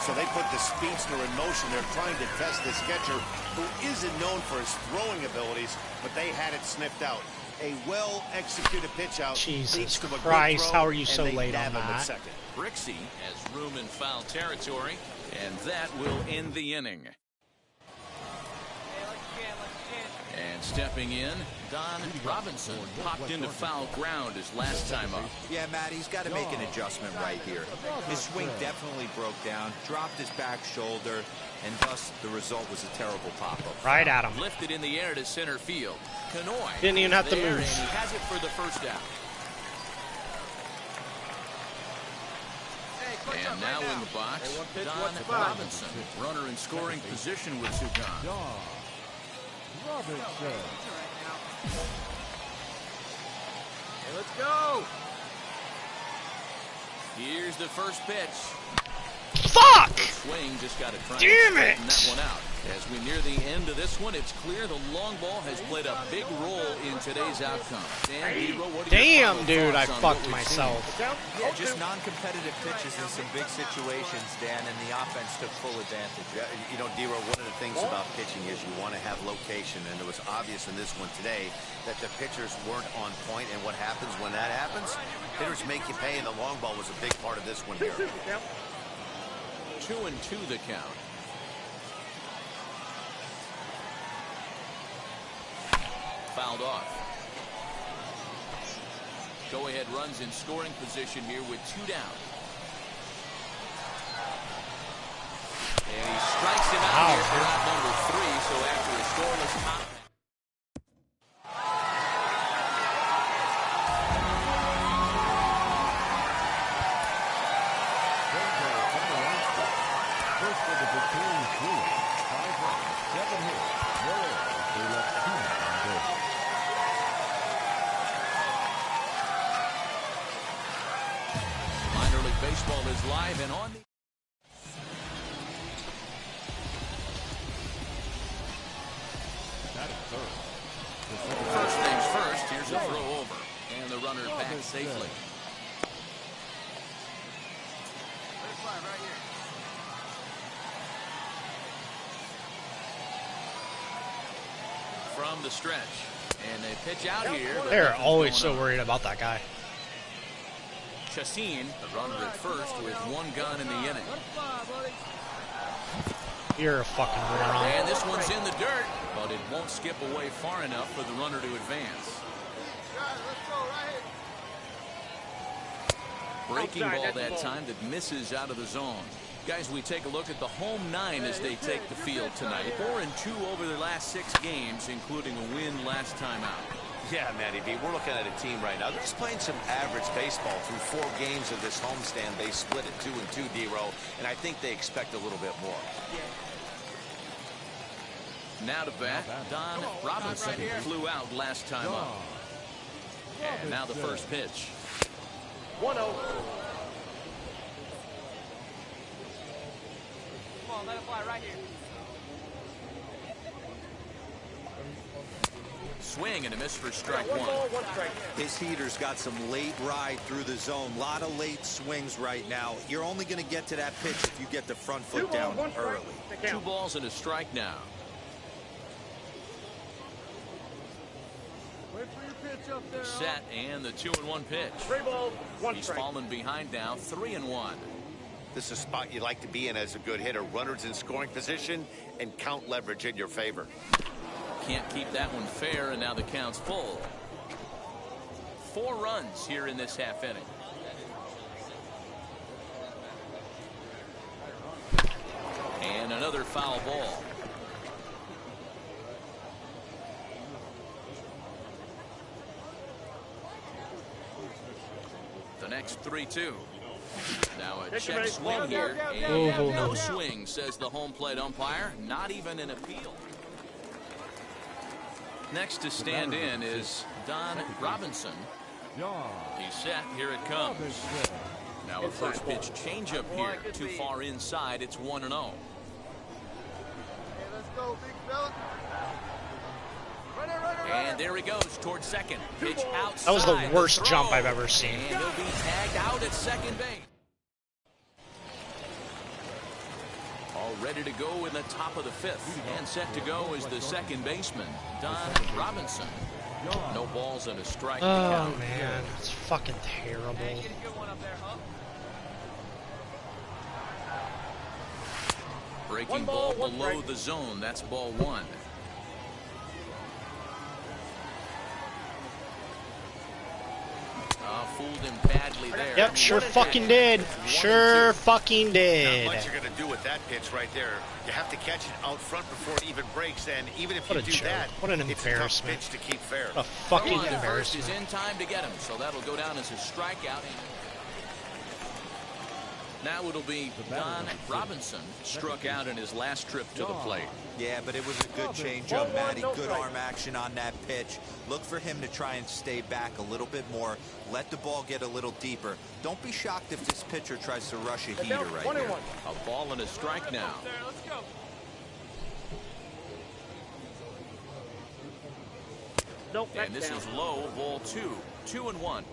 So they put the speedster in motion. They're trying to test this catcher who isn't known for his throwing abilities, but they had it sniffed out. A well-executed pitch out. Jesus Christ, how are you so late on that? Brixey has room in foul territory, and that will end the inning. And stepping in, Don Robinson popped into foul ground his last time up. Yeah, Matt, he's got to make an adjustment right here. His swing definitely broke down, dropped his back shoulder, and thus the result was a terrible pop-up. Right at him. Lifted in the air to center field. Canoy didn't even have to move. And he has it for the first out. And now in the box, Don Robinson. Runner in scoring position with Sukan. Robinson. Hey, let's go. Here's the first pitch. Fuck! Swing just got to try Damn it! that one out. As we near the end of this one, it's clear the long ball has played a big role in today's outcome. Damn, dude, I fucked myself. Yeah, just non-competitive pitches in some big situations, Dan, and the offense took full advantage. Yeah, you know, D-Row, one of the things about pitching is you want to have location, and it was obvious in this one today that the pitchers weren't on point, and what happens when that happens? Hitters make you pay, and the long ball was a big part of this one here. 2-2 the count. Fouled off. Go-ahead runs in scoring position here with 2 down. And he strikes him out here for out number 3. So after a scoreless top. First for the victorious Brewers. 5 runs, 7 hits, no errors. They left 2 on base. Minor League Baseball is live and on the... That is third. First things first, here's a throw over. And the runner back safely. From the stretch. And they pitch out here. They're always so worried about that guy. Chassin, the runner at first with 1 gun in the inning. You're a fucking moron. And this one's in the dirt, but it won't skip away far enough for the runner to advance. Breaking ball that time that misses out of the zone. Guys, we take a look at the home 9 as they take the field tonight. 4-2 over their last 6 games, including a win last time out. Yeah, Matty B, we're looking at a team right now. They're just playing some average baseball through 4 games of this homestand. They split at 2-2, D-Row, and I think they expect a little bit more. Now to bat, Don Robinson flew out last time up. And now the first pitch. 1-0. Come on, let it fly right here. Swing and a miss for strike 1. His heater's got some late ride through the zone. A lot of late swings right now. You're only going to get to that pitch if you get the front foot down early. 2 balls and a strike now. Wait for your pitch up there. Set and the 2-1 pitch. 3 balls, 1 He's strike. fallen behind now, 3-1. This is a spot you'd like to be in as a good hitter. Runners in scoring position and count leverage in your favor. Can't keep that one fair, and now the count's full. 4 runs here in this half inning. And another foul ball. The next 3-2. Now a check swing here, and no swing, says the home plate umpire. Not even an appeal. Next to stand in is Don Robinson. He's set. Here it comes. Now a first pitch changeup here. Too far inside. It's 1-0. Hey, let's go, big fella. And there he goes towards second. Pitch outside. That was the worst throw. jump I've ever seen. And he'll be tagged out at second base. All ready to go in the top of the 5th. And set to go is the second baseman, Don Robinson. No balls and a strike. Oh, man. It's fucking terrible. Breaking ball below the zone. That's ball 1. Fooled him badly there. Yep, sure fucking did. Sure fucking did. Not much you're going to do with that pitch right there. You have to catch it out front before it even breaks, and even if you do that, what an it's a tough embarrassment. pitch to keep fair. What a fucking Throw on first embarrassment. is in time to get him, so that'll go down as a strikeout. Now it'll be Don Robinson, struck out in his last trip to the plate. Yeah, but it was a good changeup, Matty. Good arm action on that pitch. Look for him to try and stay back a little bit more. Let the ball get a little deeper. Don't be shocked if this pitcher tries to rush a heater right here. A ball and a strike now. And this is low, ball 2. 2-1.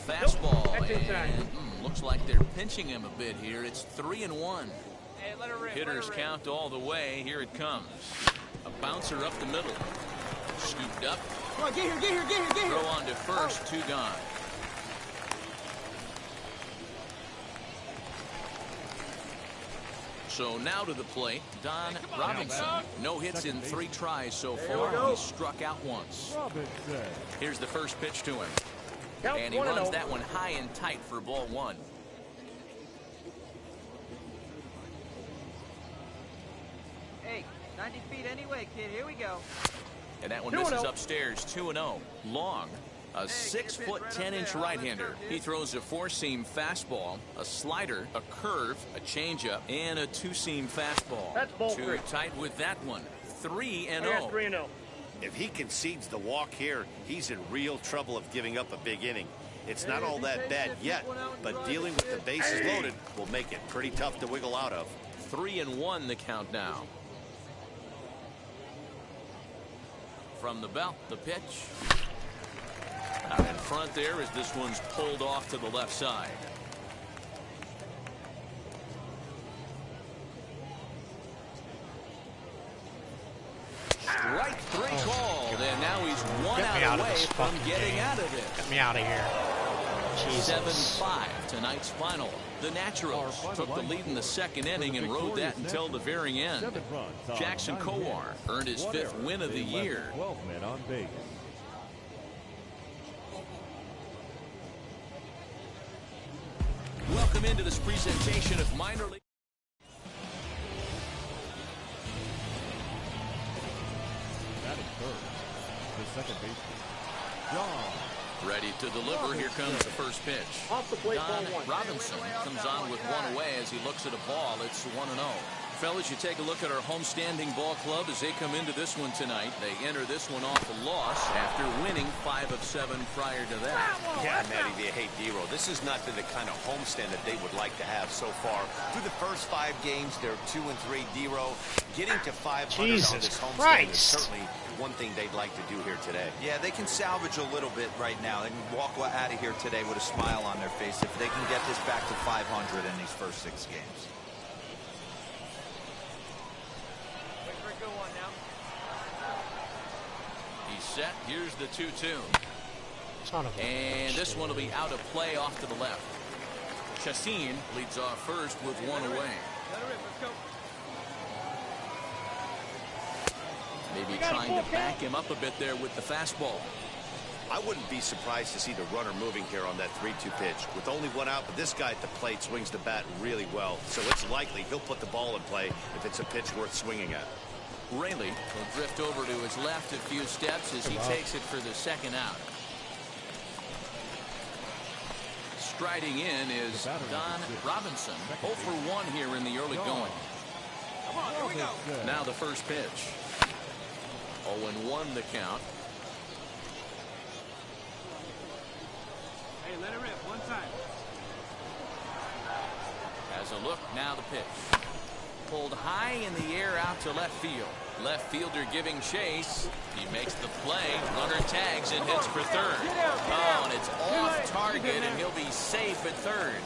Fastball, and looks like they're pinching him a bit here. It's 3-1. Hitters count all the way. Here it comes. A bouncer up the middle. Scooped up. Come on, get here, get here, get here, get here. Throw on to first, 2 gone. So now to the plate, Don Robinson. No hits in 3 tries so far. He struck out once. Here's the first pitch to him. And he runs that one high and tight for ball 1. Hey, 90 feet anyway, kid. Here we go. And that one misses upstairs, 2-0. Long, a 6'10" right-hander. He throws a 4-seam fastball, a slider, a curve, a changeup, and a 2-seam fastball. That's ball Too 3. tight with that one. 3-0. 3-0. If he concedes the walk here, he's in real trouble of giving up a big inning. It's not all that bad yet, but dealing with the bases loaded will make it pretty tough to wiggle out of. 3-1 the count now. From the belt, the pitch. Out in front there as this one's pulled off to the left side. Strike 3 called, and now he's 1 out away from getting out of this. Get me out of here. Jesus. 7-5 tonight's final. The Naturals took the lead in the second inning and rode that until the very end. Jackson Kowar earned his 5th win of the year. 12 men on base. Welcome into this presentation of minor league. third. The second baseman, John. Ready to deliver. Here comes the first pitch. Don Robinson comes on with one away as he looks at a ball. It's 1-0. Fellas, you take a look at our homestanding ball club as they come into this one tonight. They enter this one off a loss after winning 5 of 7 prior to that. Yeah, Matty, they hate D-Row. This is not the kind of homestand that they would like to have so far. Through the first 5 games, they're 2-3 D-Row. Getting to 500 Jesus on this homestand Christ. is certainly one thing they'd like to do here today. Yeah, they can salvage a little bit right now. They can walk out of here today with a smile on their face if they can get this back to 500 in these first 6 games. He's set. Here's the 2-2. And this one will be out of play off to the left. Chassin leads off first with one away. Maybe trying to back him up a bit there with the fastball. I wouldn't be surprised to see the runner moving here on that 3-2 pitch. With only one out, but this guy at the plate swings the bat really well, so it's likely he'll put the ball in play if it's a pitch worth swinging at. Raley will drift over to his left a few steps as he takes it for the second out. Striding in is Don Robinson. 0 for 1 here in the early going. Come on, here we go. Now the first pitch. 0-1 the count. Hey, let it rip one time. Has a look, now the pitch. Pulled high in the air out to left field. Left fielder giving chase. He makes the play. Runner tags and hits for third. Oh, and it's off target, and he'll be safe at third.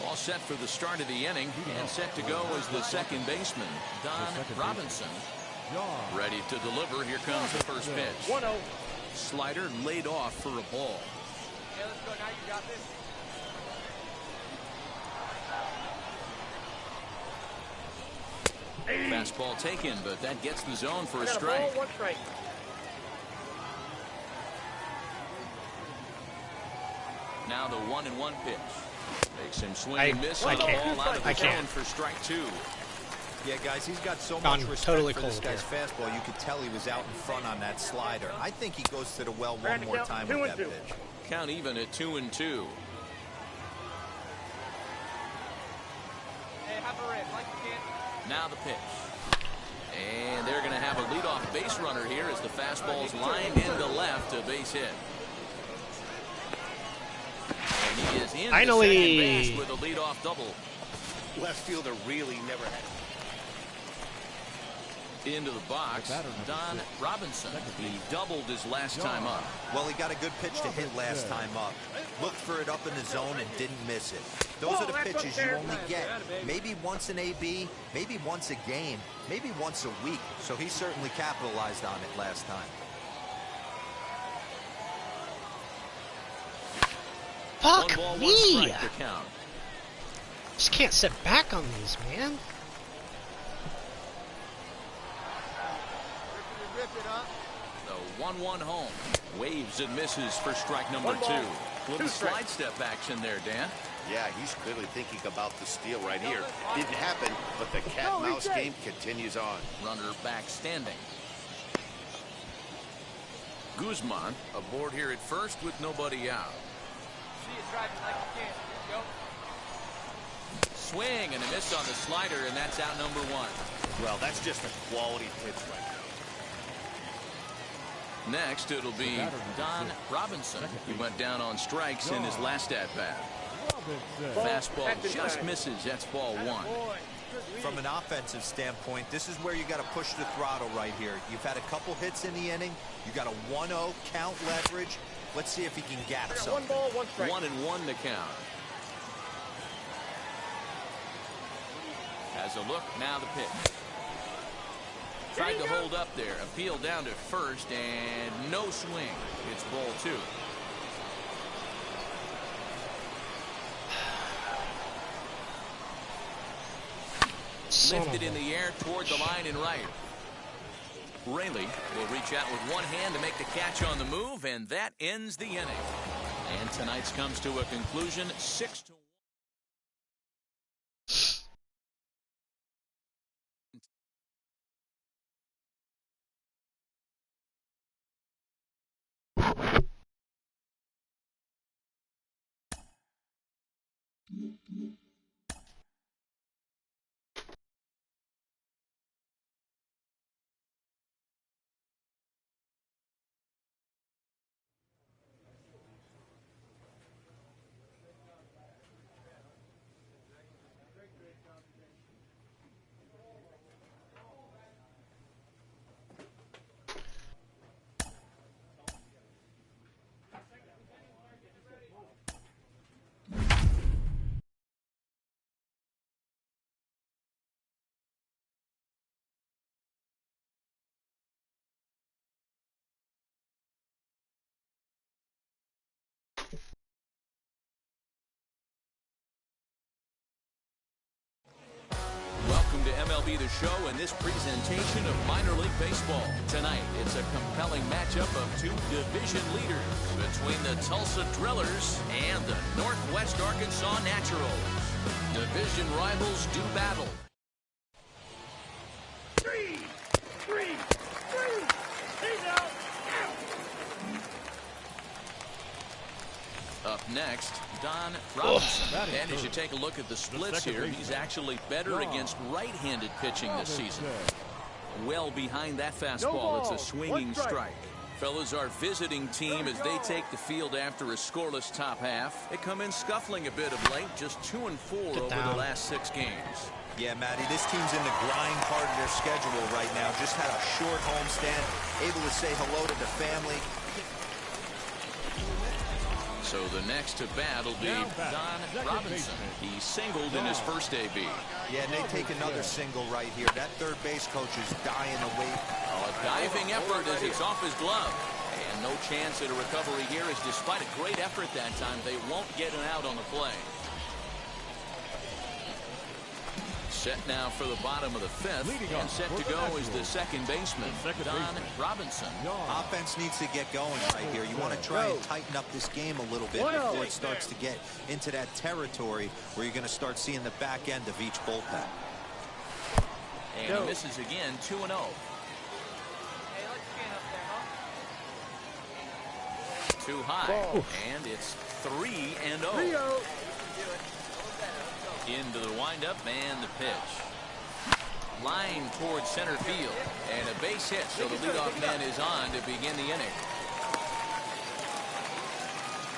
All set for the start of the inning, and set to go is the second baseman, Don Robinson. Ready to deliver. Here comes the first pitch. 1-0. Slider laid off for a ball. Yeah, let's go. Now you got this. Fastball taken, but that gets the zone for a strike. One strike. Now the 1-1 pitch. Makes him swing and miss on the ball out of the zone for strike 2. Yeah, guys, he's got so Gone much respect totally for this cold guy's fastball. You could tell he was out in front on that slider. I think he goes to the well one more time with that pitch. Count even at 2-2. Hey, have a rip like you can. Now the pitch. And they're going to have a leadoff base runner here as the fastball's lined into left, a base hit. And he is in Finally. the second base with a leadoff double. Left fielder really never had. Into the box, Don Robinson. He doubled his last time up. Well, he got a good pitch to hit last time up. Looked for it up in the zone and didn't miss it. Those are the pitches you only get. Maybe once an AB, maybe once a game, maybe once a week. So he certainly capitalized on it last time. Fuck 1 ball, 1 me! strike to count. Just can't sit back on these, man. The 1-1 home. Waves and misses for strike number 2. Little slide step action there, Dan. Yeah, he's clearly thinking about the steal right here. Didn't happen, but the cat-mouse game continues on. Runner back standing. Guzman aboard here at first with nobody out. See it driving like you can. Go. Swing and a miss on the slider, and that's out number 1. Well, that's just a quality pitch right there. Next, it'll be Don Robinson. He went down on strikes in his last at-bat. Fastball just misses. That's ball 1. From an offensive standpoint, this is where you got to push the throttle right here. You've had a couple hits in the inning. You got a 1-0 count leverage. Let's see if he can gap something. 1 ball, 1 strike. 1-1 to count. Has a look, now the pitch. Tried to hold up there, appeal down to first, and no swing. It's ball 2. Lifted in the air toward the line and right. Raley will reach out with one hand to make the catch on the move, and that ends the inning. And tonight's comes to a conclusion, 6-1. Welcome to MLB The Show and this presentation of minor league baseball. Tonight, it's a compelling matchup of two division leaders between the Tulsa Drillers and the Northwest Arkansas Naturals. Division rivals do battle. Three. He's out. Up next, Don Robinson. And as you take a look at the splits here, he's actually better against right-handed pitching this season. Well behind that fastball, it's a swinging strike. Fellas, our visiting team, as they take the field after a scoreless top half, they come in scuffling a bit of late, just 2-4 over the last 6 games. Yeah, Matty, this team's in the grind part of their schedule right now. Just had a short homestand, able to say hello to the family. So the next to bat will be Don Robinson. He singled in his first AB. Yeah, and they take another single right here. That third base coach is dying to wait. A diving effort as it's off his glove. And no chance at a recovery here, as despite a great effort that time, they won't get an out on the play. Set now for the bottom of the 5th, and set to go is the second baseman, Don Robinson. Offense needs to get going right here. You want to try and tighten up this game a little bit before it starts to get into that territory where you're going to start seeing the back end of each bullpen. And he misses again, 2-0. Hey, let's get up there, huh? Too high, and it's 3-0. Into the windup and the pitch. Line towards center field. And a base hit, so the leadoff man is on to begin the inning.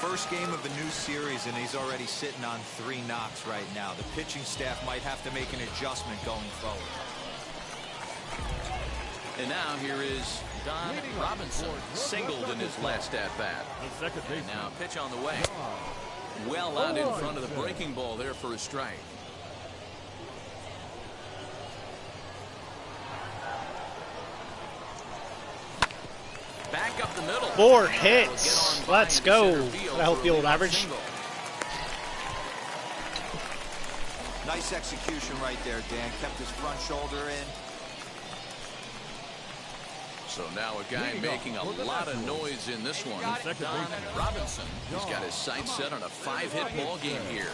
First game of a new series, and he's already sitting on 3 knocks right now. The pitching staff might have to make an adjustment going forward. And now here is Don Robinson, singled in his last at-bat. And now pitch on the way. Well out in front of the breaking ball there for a strike. Back up the middle. 4 hits. Let's go. That'll field average. Nice execution right there, Dan. Kept his front shoulder in. So now a guy making a lot of noise in this one, Don Robinson. He's got his sights set on a 5-hit ball game here.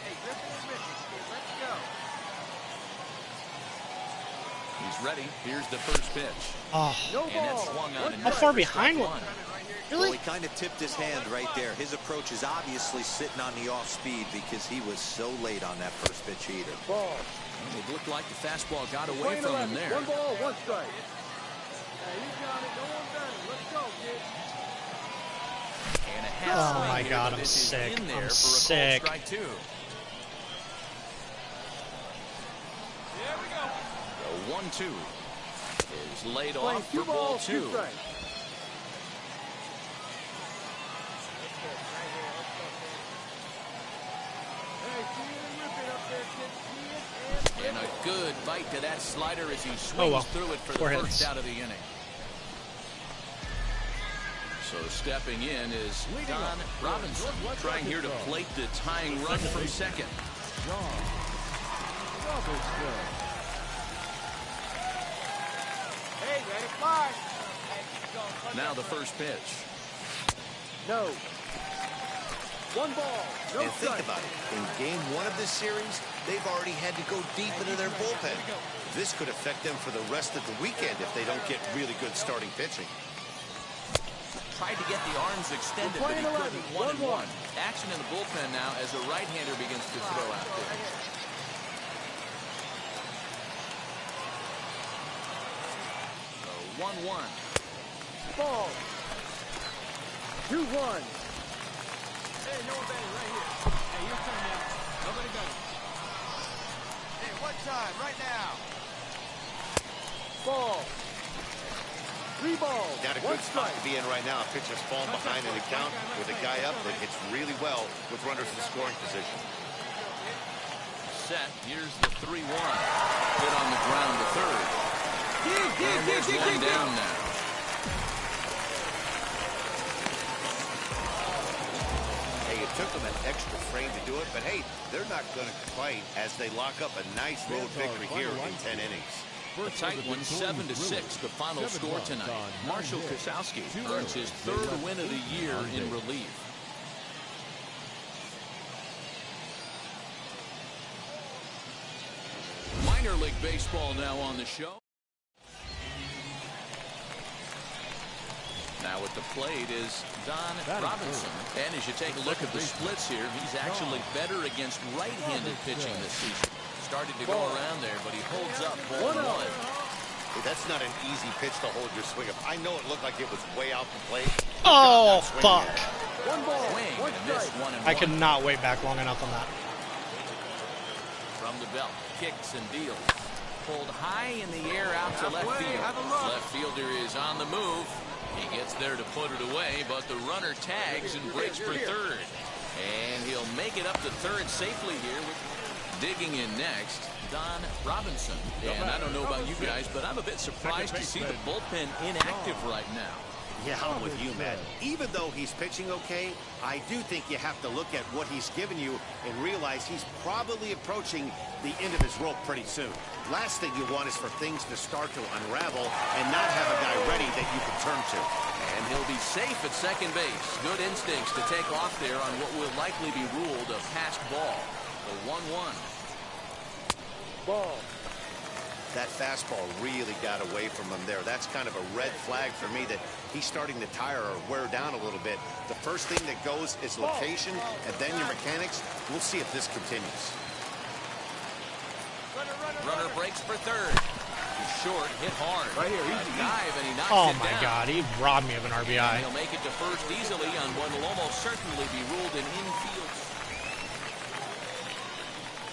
Hey, Griffin and Richards, let's go. He's ready. Here's the first pitch. Oh. And it's swung on. How far behind one? Really? Well, he kind of tipped his hand right there. His approach is obviously sitting on the off speed because he was so late on that first pitch either. It looked like the fastball got away from him there. 1 ball, 1 strike. Hey, you got it. No one better. Let's go, kid. And a half Oh swing my here, God, but I'm this is sick. in there I'm for a sick. called strike 2. Here we go. The 1-2 is laid Playing off 2 for ball balls, 2. 2 strikes. And a good bite to that slider as he swings through it for the first out of the inning. So stepping in is Don Robinson, trying here to plate the tying run from second. Hey, ready, fire. Now the first pitch. No. 1 ball. No And think strike. about it. In game 1 of this series, they've already had to go deep into their bullpen. This could affect them for the rest of the weekend if they don't get really good starting pitching. tried to get the arms extended, but he couldn't. 1-1. Action in the bullpen now as a right-hander begins to throw out there. So 1-1. Ball. 2-1. Hey, no one batting right here. Hey, your turn now. Nobody better. Hey, what time? Right now. Ball. 3 balls. Got a good spot to be in right now. Pitcher's falling behind in the count with a guy up that hits really well with runners in scoring position. Set. Here's the 3-1. Hit on the ground to third. And there's one down now. Hey, it took them an extra frame to do it, but hey, they're not going to fight as they lock up a nice road victory here in 10 innings. A tight one, 7-6, the final score tonight. Marshall Kosowski earns his 3rd win of the year in relief. Minor League Baseball now on the show. Now at the plate is Don Robinson. And as you take a look at the splits here, he's actually better against right-handed pitching this season. Started to go around there, but he holds up ball 1. Hey, that's not an easy pitch to hold your swing up. I know it looked like it was way out the plate. Oh, fuck. Swing and a miss, 1-1. I could not wait back long enough on that. From the belt, kicks and deals. Pulled high in the air out to left field. Left fielder is on the move. He gets there to put it away, but the runner tags and breaks for third. And he'll make it up to third safely here. Digging in next, Don Robinson. And I don't know about you guys, but I'm a bit surprised to see the bullpen inactive right now. Yeah, I'm with you, Matt. Even though he's pitching okay, I do think you have to look at what he's given you and realize he's probably approaching the end of his rope pretty soon. Last thing you want is for things to start to unravel and not have a guy ready that you can turn to. And he'll be safe at second base. Good instincts to take off there on what will likely be ruled a passed ball. The 1-1. Ball. That fastball really got away from him there. That's kind of a red flag for me that he's starting to tire or wear down a little bit. The first thing that goes is location and then your mechanics. We'll see if this continues. Runner breaks for third. He's short, hit hard. Right here, a dive, and he knocks Oh it my down. God, he robbed me of an RBI. He'll make it to first easily on what will almost certainly be ruled an infield.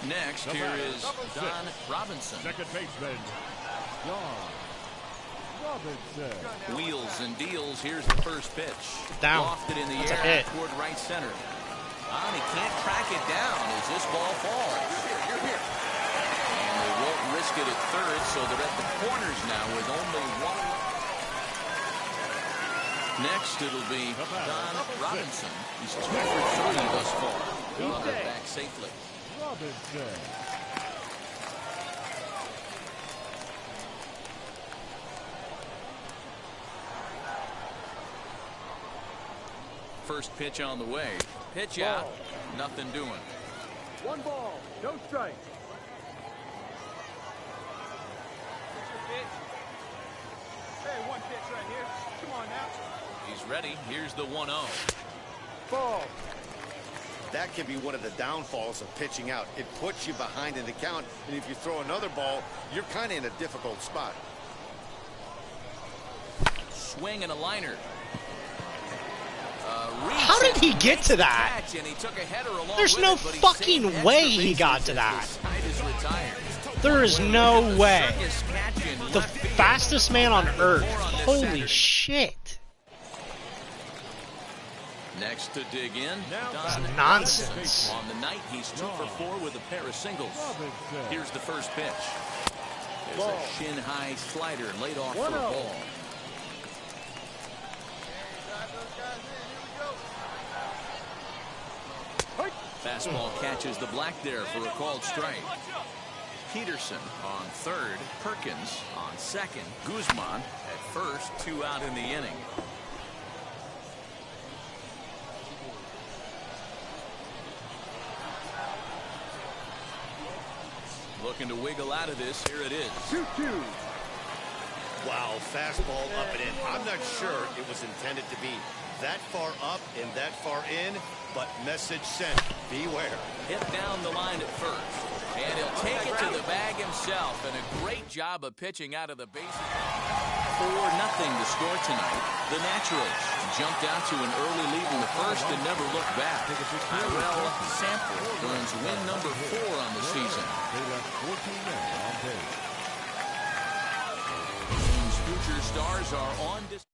Next, here is Don Robinson. Second baseman, Don Robinson. Wheels and deals. Here's the first pitch. Down. Lofted in the That's a air hit. toward right center. And he can't track it down as this ball falls. And they won't risk it at third, so they're at the corners now with only one. Next, it'll be Don Robinson. He's 2 for 3 thus far. Brought it back safely. Robinson. First pitch on the way. Pitch out. Nothing doing. 1 ball, no strike. Hey, one pitch right here. Come on now. He's ready. Here's the 1-0. Ball. That can be one of the downfalls of pitching out. It puts you behind in the count, and if you throw another ball, you're kind of in a difficult spot. Swing and a liner. How did he get to that? There's no fucking way he got to that. There is no way. The fastest man on earth. Holy shit. Next to dig in, That's Don nonsense. On the night, he's 2 for 4 with a pair of singles. Here's the first pitch. There's a shin-high slider laid off for a ball. Fastball catches the black there for a called strike. Peterson on third, Perkins on second, Guzman at first, 2 out in the inning. Looking to wiggle out of this. Here it is. 2-2. Wow, fastball up and in. I'm not sure it was intended to be that far up and that far in, but message sent. Beware. Hit down the line at first. And he'll take it to the bag himself. And a great job of pitching out of the bases. 4-0 to score tonight. The Naturals jumped out to an early lead in the first and never looked back. Tyrell Sample earns win number 4 on the season. They left 14 men on base. Team's future stars are on display.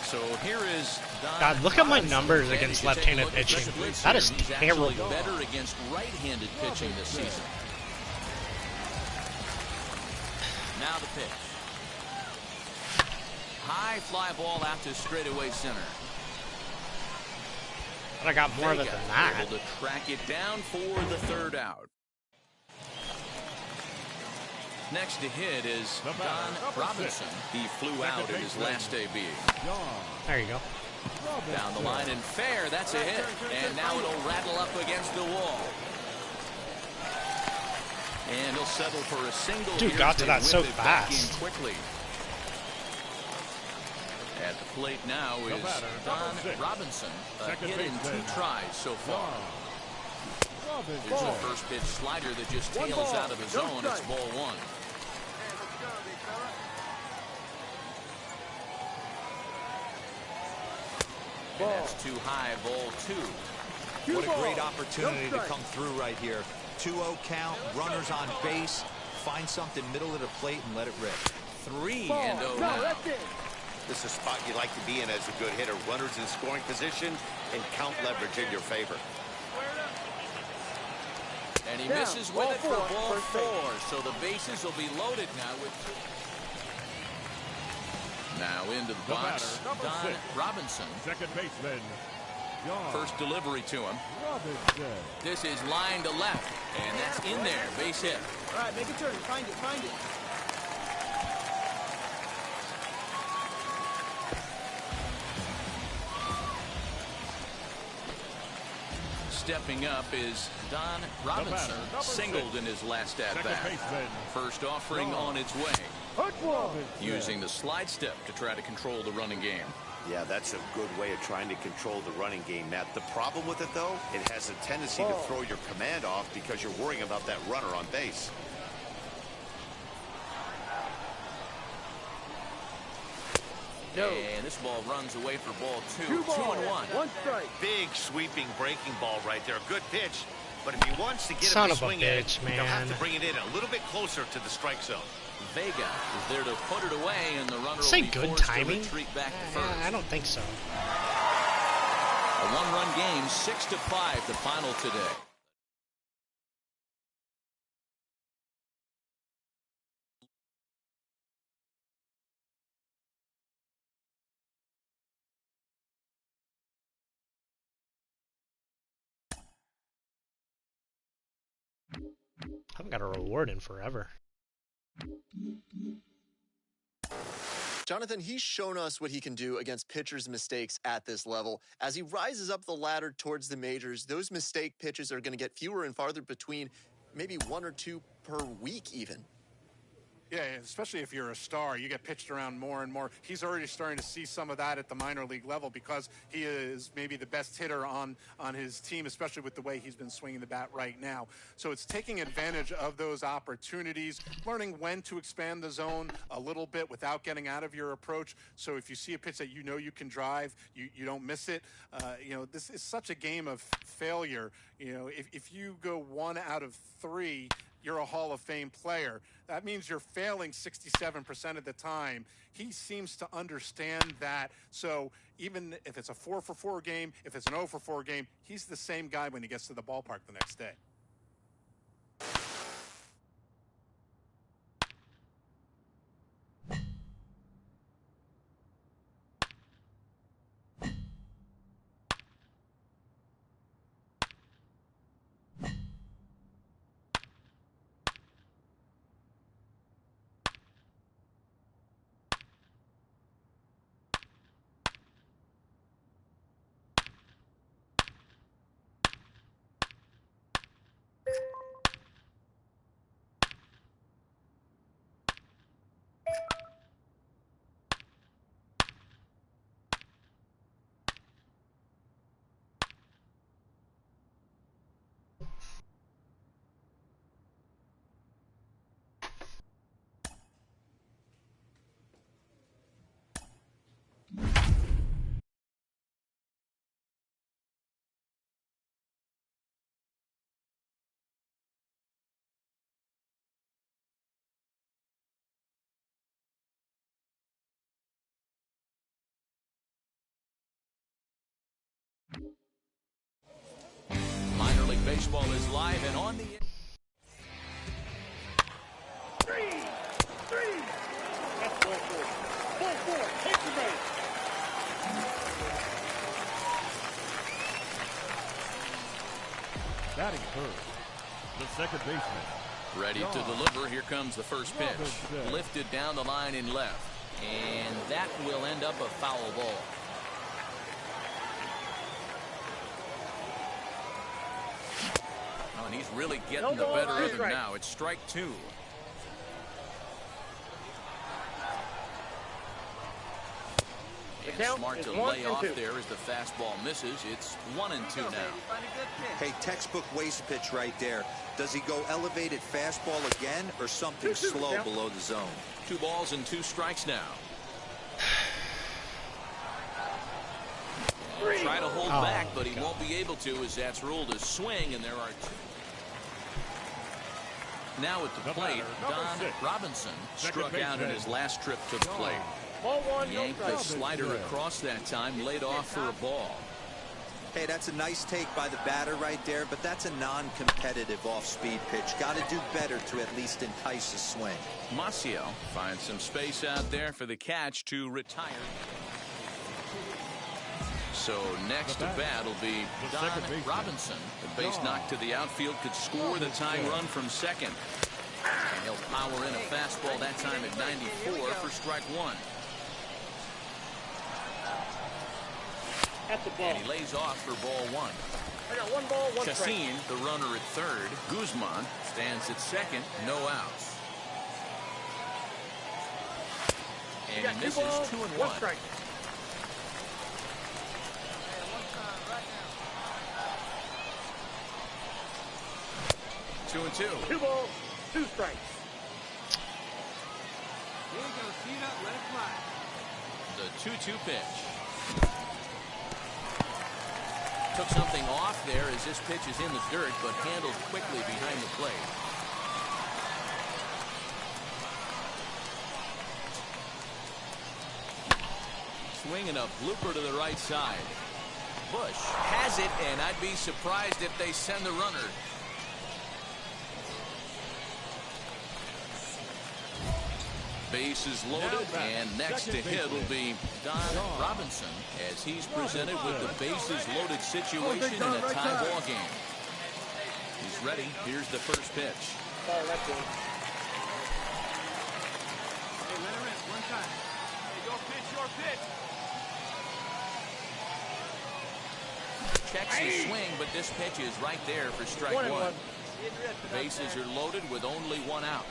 So here is Don. God, look at my numbers against left-handed pitching. That is terrible. He's actually better against right-handed pitching this season. Now the pitch. High fly ball out to straightaway center. But I got more of it than that. Able to track it down for the third out. Next to hit is Don Robinson. He flew out in his last AB. There you go. Down the line and fair. That's a hit. And now it'll rattle up against the wall. And he'll settle for a single. Dude, got to that so fast. Quickly. At the plate now is Don Robinson. A hit in 2 tries so far. There's a first pitch slider that just tails out of the zone. It's ball 1. And that's too high, ball 2. What a great opportunity to come through right here. 2-0 count, runners on base. Find something middle of the plate and let it rip. 3-0 now. This is a spot you like to be in as a good hitter. Runners in scoring position and count leverage in your favor. And he misses with it for ball 4. So the bases will be loaded now with 2. Now into the box, Don Robinson. Second baseman, First delivery to him. This is line to left, and that's in there. Base hit. All right, make a turn. Find it, find it. Stepping up is Don Robinson, singled in his last at-bat. First offering on its way. Using the slide step to try to control the running game. Yeah, that's a good way of trying to control the running game, Matt. The problem with it, though, it has a tendency to throw your command off because you're worrying about that runner on base. And this ball runs away for ball 2. 2-1. One strike. Big sweeping breaking ball right there. Good pitch. But if he wants to get Son him to of a swing at it, bitch, he'll have to man. bring it in a little bit closer to the strike zone. Vega is there to put it away, and the runner Say will be good forced timing? to retreat back to first. I don't think so. A one-run game, 6-5, the final today. I haven't got a reward in forever. Jonathan, he's shown us what he can do against pitchers' mistakes at this level. As he rises up the ladder towards the majors, those mistake pitches are going to get fewer and farther between, maybe 1 or 2 per week even. Yeah, especially if you're a star, you get pitched around more and more. He's already starting to see some of that at the minor league level because he is maybe the best hitter on his team, especially with the way he's been swinging the bat right now. So it's taking advantage of those opportunities, learning when to expand the zone a little bit without getting out of your approach. So if you see a pitch that you know you can drive, you don't miss it. This is such a game of failure. If you go 1 out of 3, you're a Hall of Fame player. That means you're failing 67% of the time. He seems to understand that. So even if it's a 4-for-4 game, if it's an 0-for-4 game, he's the same guy when he gets to the ballpark the next day. Baseball is live and on the air. That's ball four. Ball four. Takes the base. Batting first, the second baseman. Ready to deliver. Here comes the first pitch. Lifted down the line in left. And that will end up a foul ball. Oh, and he's really getting the better of him now. It's strike two. And smart to lay off there as the fastball misses. It's 1-2 now. Hey, textbook waste pitch right there. Does he go elevated fastball again or something slow below the zone? 2 balls and 2 strikes now. Try to hold back, but he won't be able to as that's ruled a swing, and there are 2. Now at the plate, Don Robinson struck out in his last trip to the plate. Yanked the slider across that time, laid off for a ball. Hey, that's a nice take by the batter right there, but that's a non-competitive off-speed pitch. Got to do better to at least entice a swing. Maciel finds some space out there for the catch to retire. So next to bat will be Don Robinson. The base knock to the outfield could score the tying run from second. And he'll power in a fastball that time at 94 for strike 1. And he lays off for ball 1. I got 1 ball, 1 strike. Chassin, the runner at third. Guzman stands at second. No outs. And he misses 2 and 1. 1 strike. 2 and 2. 2 balls, 2 strikes. Here you go, speed up, let it fly. The 2-2 pitch. Took something off there as this pitch is in the dirt, but handled quickly behind the plate. Swinging a blooper to the right side. Bush has it, and I'd be surprised if they send the runner. Bases loaded, and next to hit will be Don Robinson as he's presented with the bases loaded situation in a tie ball game. He's ready. Here's the first pitch. Hey, let it rip, 1 time. Hey, your pitch, Checks his swing, but this pitch is right there for strike 1. Bases are loaded with only 1 out.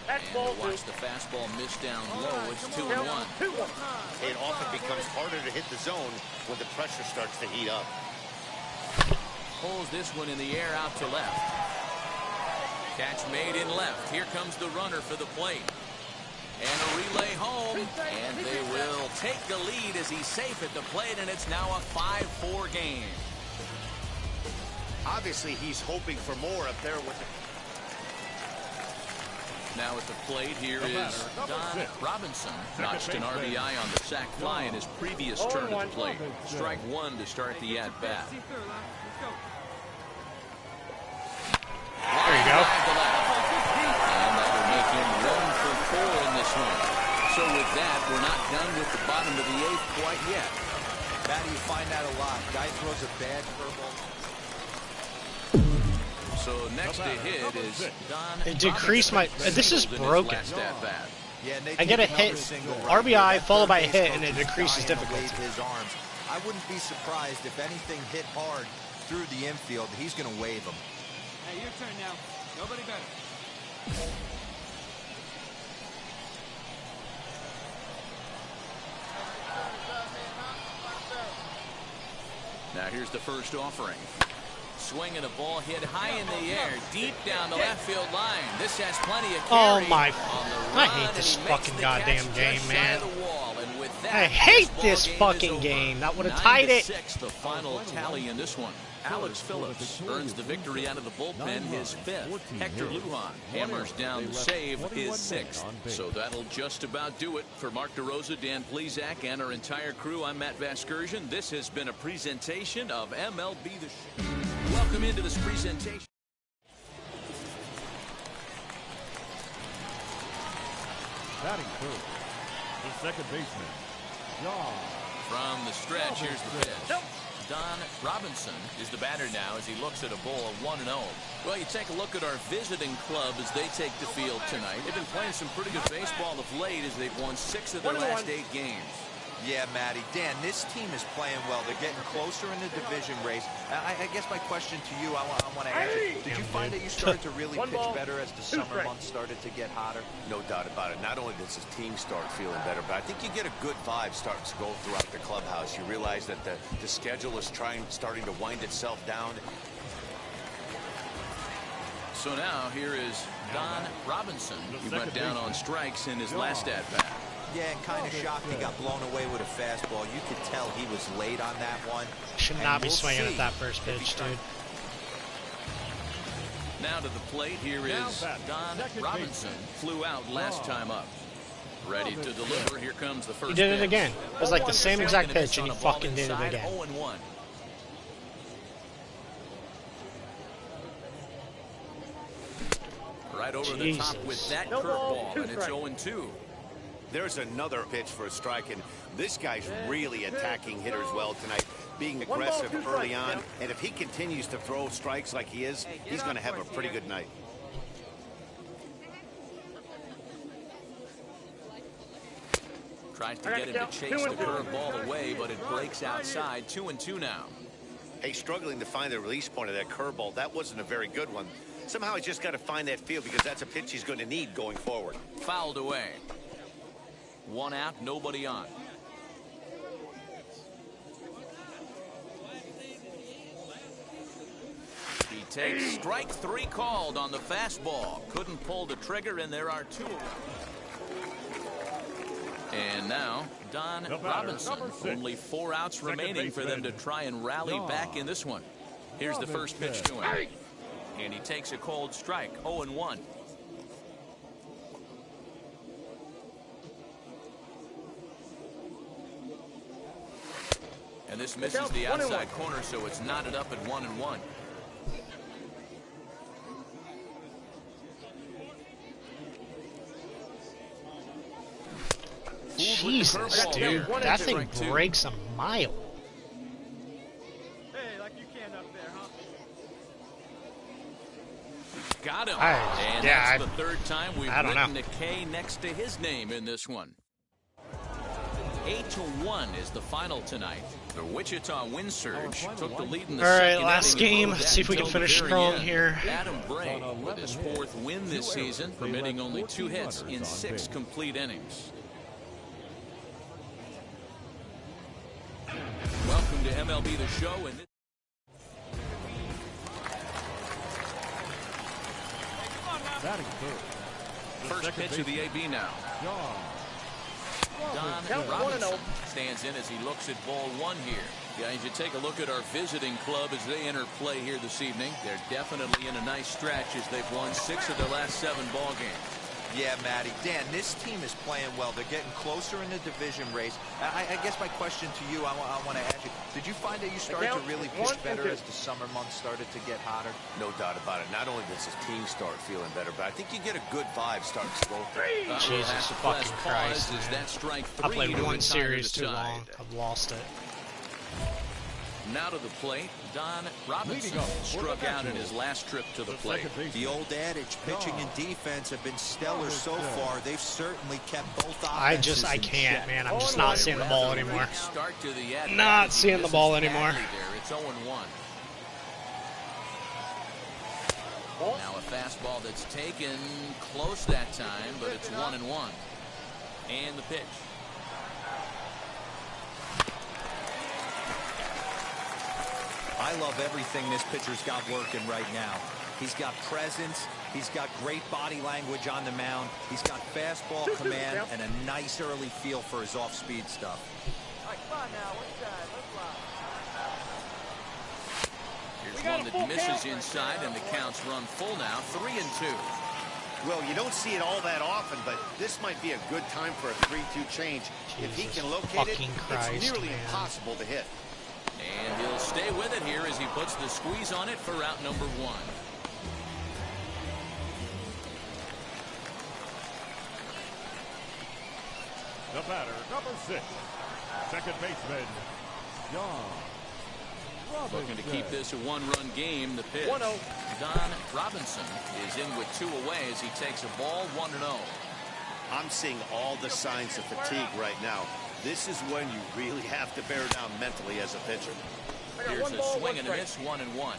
And we'll watch the fastball miss down low. It's 2 and 1. It often becomes harder to hit the zone when the pressure starts to heat up. Pulls this one in the air out to left. Catch made in left. Here comes the runner for the plate. And a relay home. And they will take the lead as he's safe at the plate, and it's now a 5-4 game. Obviously, he's hoping for more up there with the... Now at the plate, here is Don Robinson. Notched an RBI on the sac fly in his previous turn at the plate. Strike 1 to start the at-bat. Let's go. There you go. And that will make him 1 for 4 in this one. So with that, we're not done with the bottom of the 8th quite yet. Matty, you find that a lot. Guy throws a bad curveball. So next to hit is Don. It decreased my. This is broken. Yeah, I get a hit, RBI followed by a hit, and it decreases difficulty. His arms. I wouldn't be surprised if anything hit hard through the infield. He's going to wave him. Hey, your turn now. Nobody better. Now here's the first offering. Swinging a ball hit high in the air, deep down the left field line. This has plenty of carry. Oh my! On the I run, hate this and he fucking makes the goddamn catch game, just man. shy of the wall. And with that, I hate this this ball game fucking is game. That would have 9-6, tied it. the final tally in this one. Alex Phillips earns the victory out of the bullpen, his fifth. Hector Lujan hammers down the save, his sixth. So that'll just about do it. For Mark DeRosa, Dan Plezak, and our entire crew, I'm Matt Vasgersian. This has been a presentation of MLB The Show. Welcome into this presentation. Batting first, the second baseman, John. From the stretch, here's the pitch. Don Robinson is the batter now as he looks at a ball of 1-0. Well, you take a look at our visiting club as they take the field tonight. They've been playing some pretty good baseball of late as they've won 6 of their last 8 games. Yeah, Matty. Dan, this team is playing well. They're getting closer in the division race. I guess my question to you, I want to ask you, did you find that you started to really pitch better as the summer months started to get hotter? No doubt about it. Not only does his team start feeling better, but I think you get a good vibe starting to go throughout the clubhouse. You realize that the schedule is starting to wind itself down. So now here is Don Robinson. He went down on strikes in his last at-bat. Yeah, and kind of shocked he got blown away with a fastball. You could tell he was late on that one. Should not be swinging at that first pitch, dude. Now to the plate, here is Don Robinson. Flew out last time up. Ready to deliver. Here comes the first He did it pitch. again. It was like the same exact pitch, and he fucking did it again. 0-1. Right over the top with that curveball, and it's 0-2. There's another pitch for a strike, and this guy's really attacking hitters well tonight, being aggressive early on, and if he continues to throw strikes like he is, he's going to have a pretty good night. Tries to get him to chase the curveball away, but it breaks outside. 2-2 now. Hey, struggling to find the release point of that curveball. That wasn't a very good one. Somehow he's just got to find that feel because that's a pitch he's going to need going forward. Fouled away. 1 out, nobody on. He takes strike 3 called on the fastball. Couldn't pull the trigger, and there are 2 away. And now, Don Robinson. Only 4 outs remaining for them to try and rally back in this one. Here's the first pitch to him. And he takes a cold strike, 0-1. And this misses the outside corner, so it's knotted up at 1-1. Jesus, dude. That thing breaks a mile. Hey, like you can up there, huh? Got him. And that's the 3rd time we've written know. a K next to his name in this one. 8-1 is the final tonight. The Wichita Wind Surge took the lead in the second inning. Last game. Let's see if we can finish strong here. Adam Bray with his 4th win this season, permitting only 2 hits in 6 complete innings. Welcome to MLB The Show. And Batting first pitch of the AB now. Don Robinson stands in as he looks at ball 1 here. Guys, you take a look at our visiting club as they enter play here this evening. They're definitely in a nice stretch as they've won 6 of their last 7 ball games. Yeah, Matty. Dan, this team is playing well. They're getting closer in the division race. I guess my question to you, I want to ask you, did you find that you started to really pitch better as the summer months started to get hotter? No doubt about it. Not only does his team start feeling better, but I think you get a good vibe starting to go through. Jesus fucking Christ, is that strike 3 I played to one retire series the too side. long. I've lost it. Now to the plate, Don Robinson struck out in his last trip to the plate. The old adage, pitching and defense have been stellar so far. They've certainly kept both offenses I in can't, check. man. I'm just not seeing the ball anymore. Start to the at-bat. Not seeing the ball This is anymore. badly there. It's 0-1. Now a fastball that's taken close that time, but it's 1-1. And the pitch. I love everything this pitcher's got working right now. He's got presence. He's got great body language on the mound. He's got fastball command and a nice early feel for his off-speed stuff. All right, come on now. One side. Let's fly. Here's one that misses inside, and the count's run full now, 3-2. Well, you don't see it all that often, but this might be a good time for a 3-2 change. If he can locate it, it's nearly impossible to hit. And he'll stay with it here as he puts the squeeze on it for out number 1. The batter, number 6, second baseman, John Robinson. Looking to keep this a one-run game. The pitch. 1-0. Don Robinson is in with 2 away as he takes a ball 1-0. I'm seeing all the signs of fatigue right now. This is when you really have to bear down mentally as a pitcher. Here's a swing and a miss, 1-1.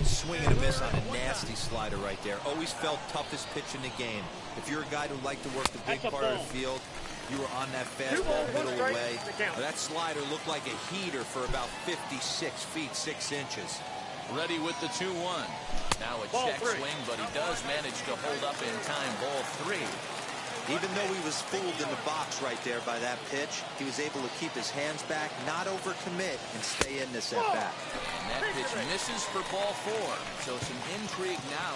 Swing and a miss on a nasty slider right there. Always felt toughest pitch in the game. If you're a guy who liked to work the big part of the field, you were on that fastball middle away. That slider looked like a heater for about 56 feet 6 inches. Ready with the 2-1. Now a check swing, but he does manage to hold up in time. Ball 3. Even though he was fooled in the box right there by that pitch, he was able to keep his hands back, not overcommit, and stay in this at-bat. And that pitch misses for ball 4. So some intrigue now.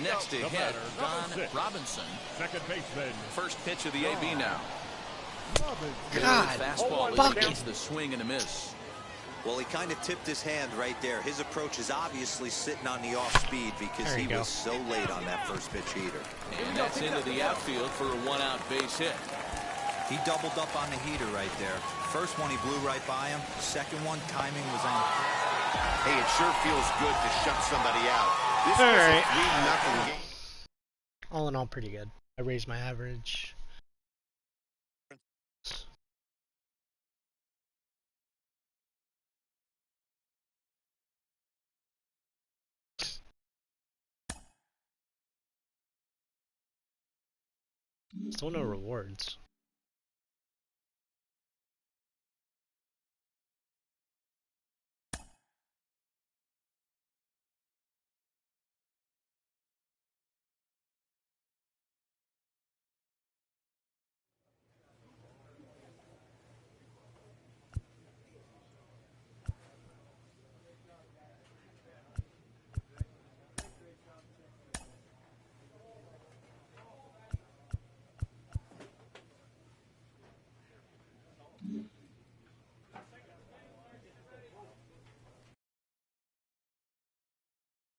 Next to hit, Don Robinson. Second baseman. First pitch of the AB now. God, fastball is against the swing and a miss. Well, he kind of tipped his hand right there. His approach is obviously sitting on the off-speed because he was so late on that first pitch heater. And that's into the outfield for a 1-out base hit. He doubled up on the heater right there. First one, he blew right by him. Second one, timing was on. Hey, it sure feels good to shut somebody out. This All was right. a 3-0 game. All in all, pretty good. I raised my average. Still no rewards.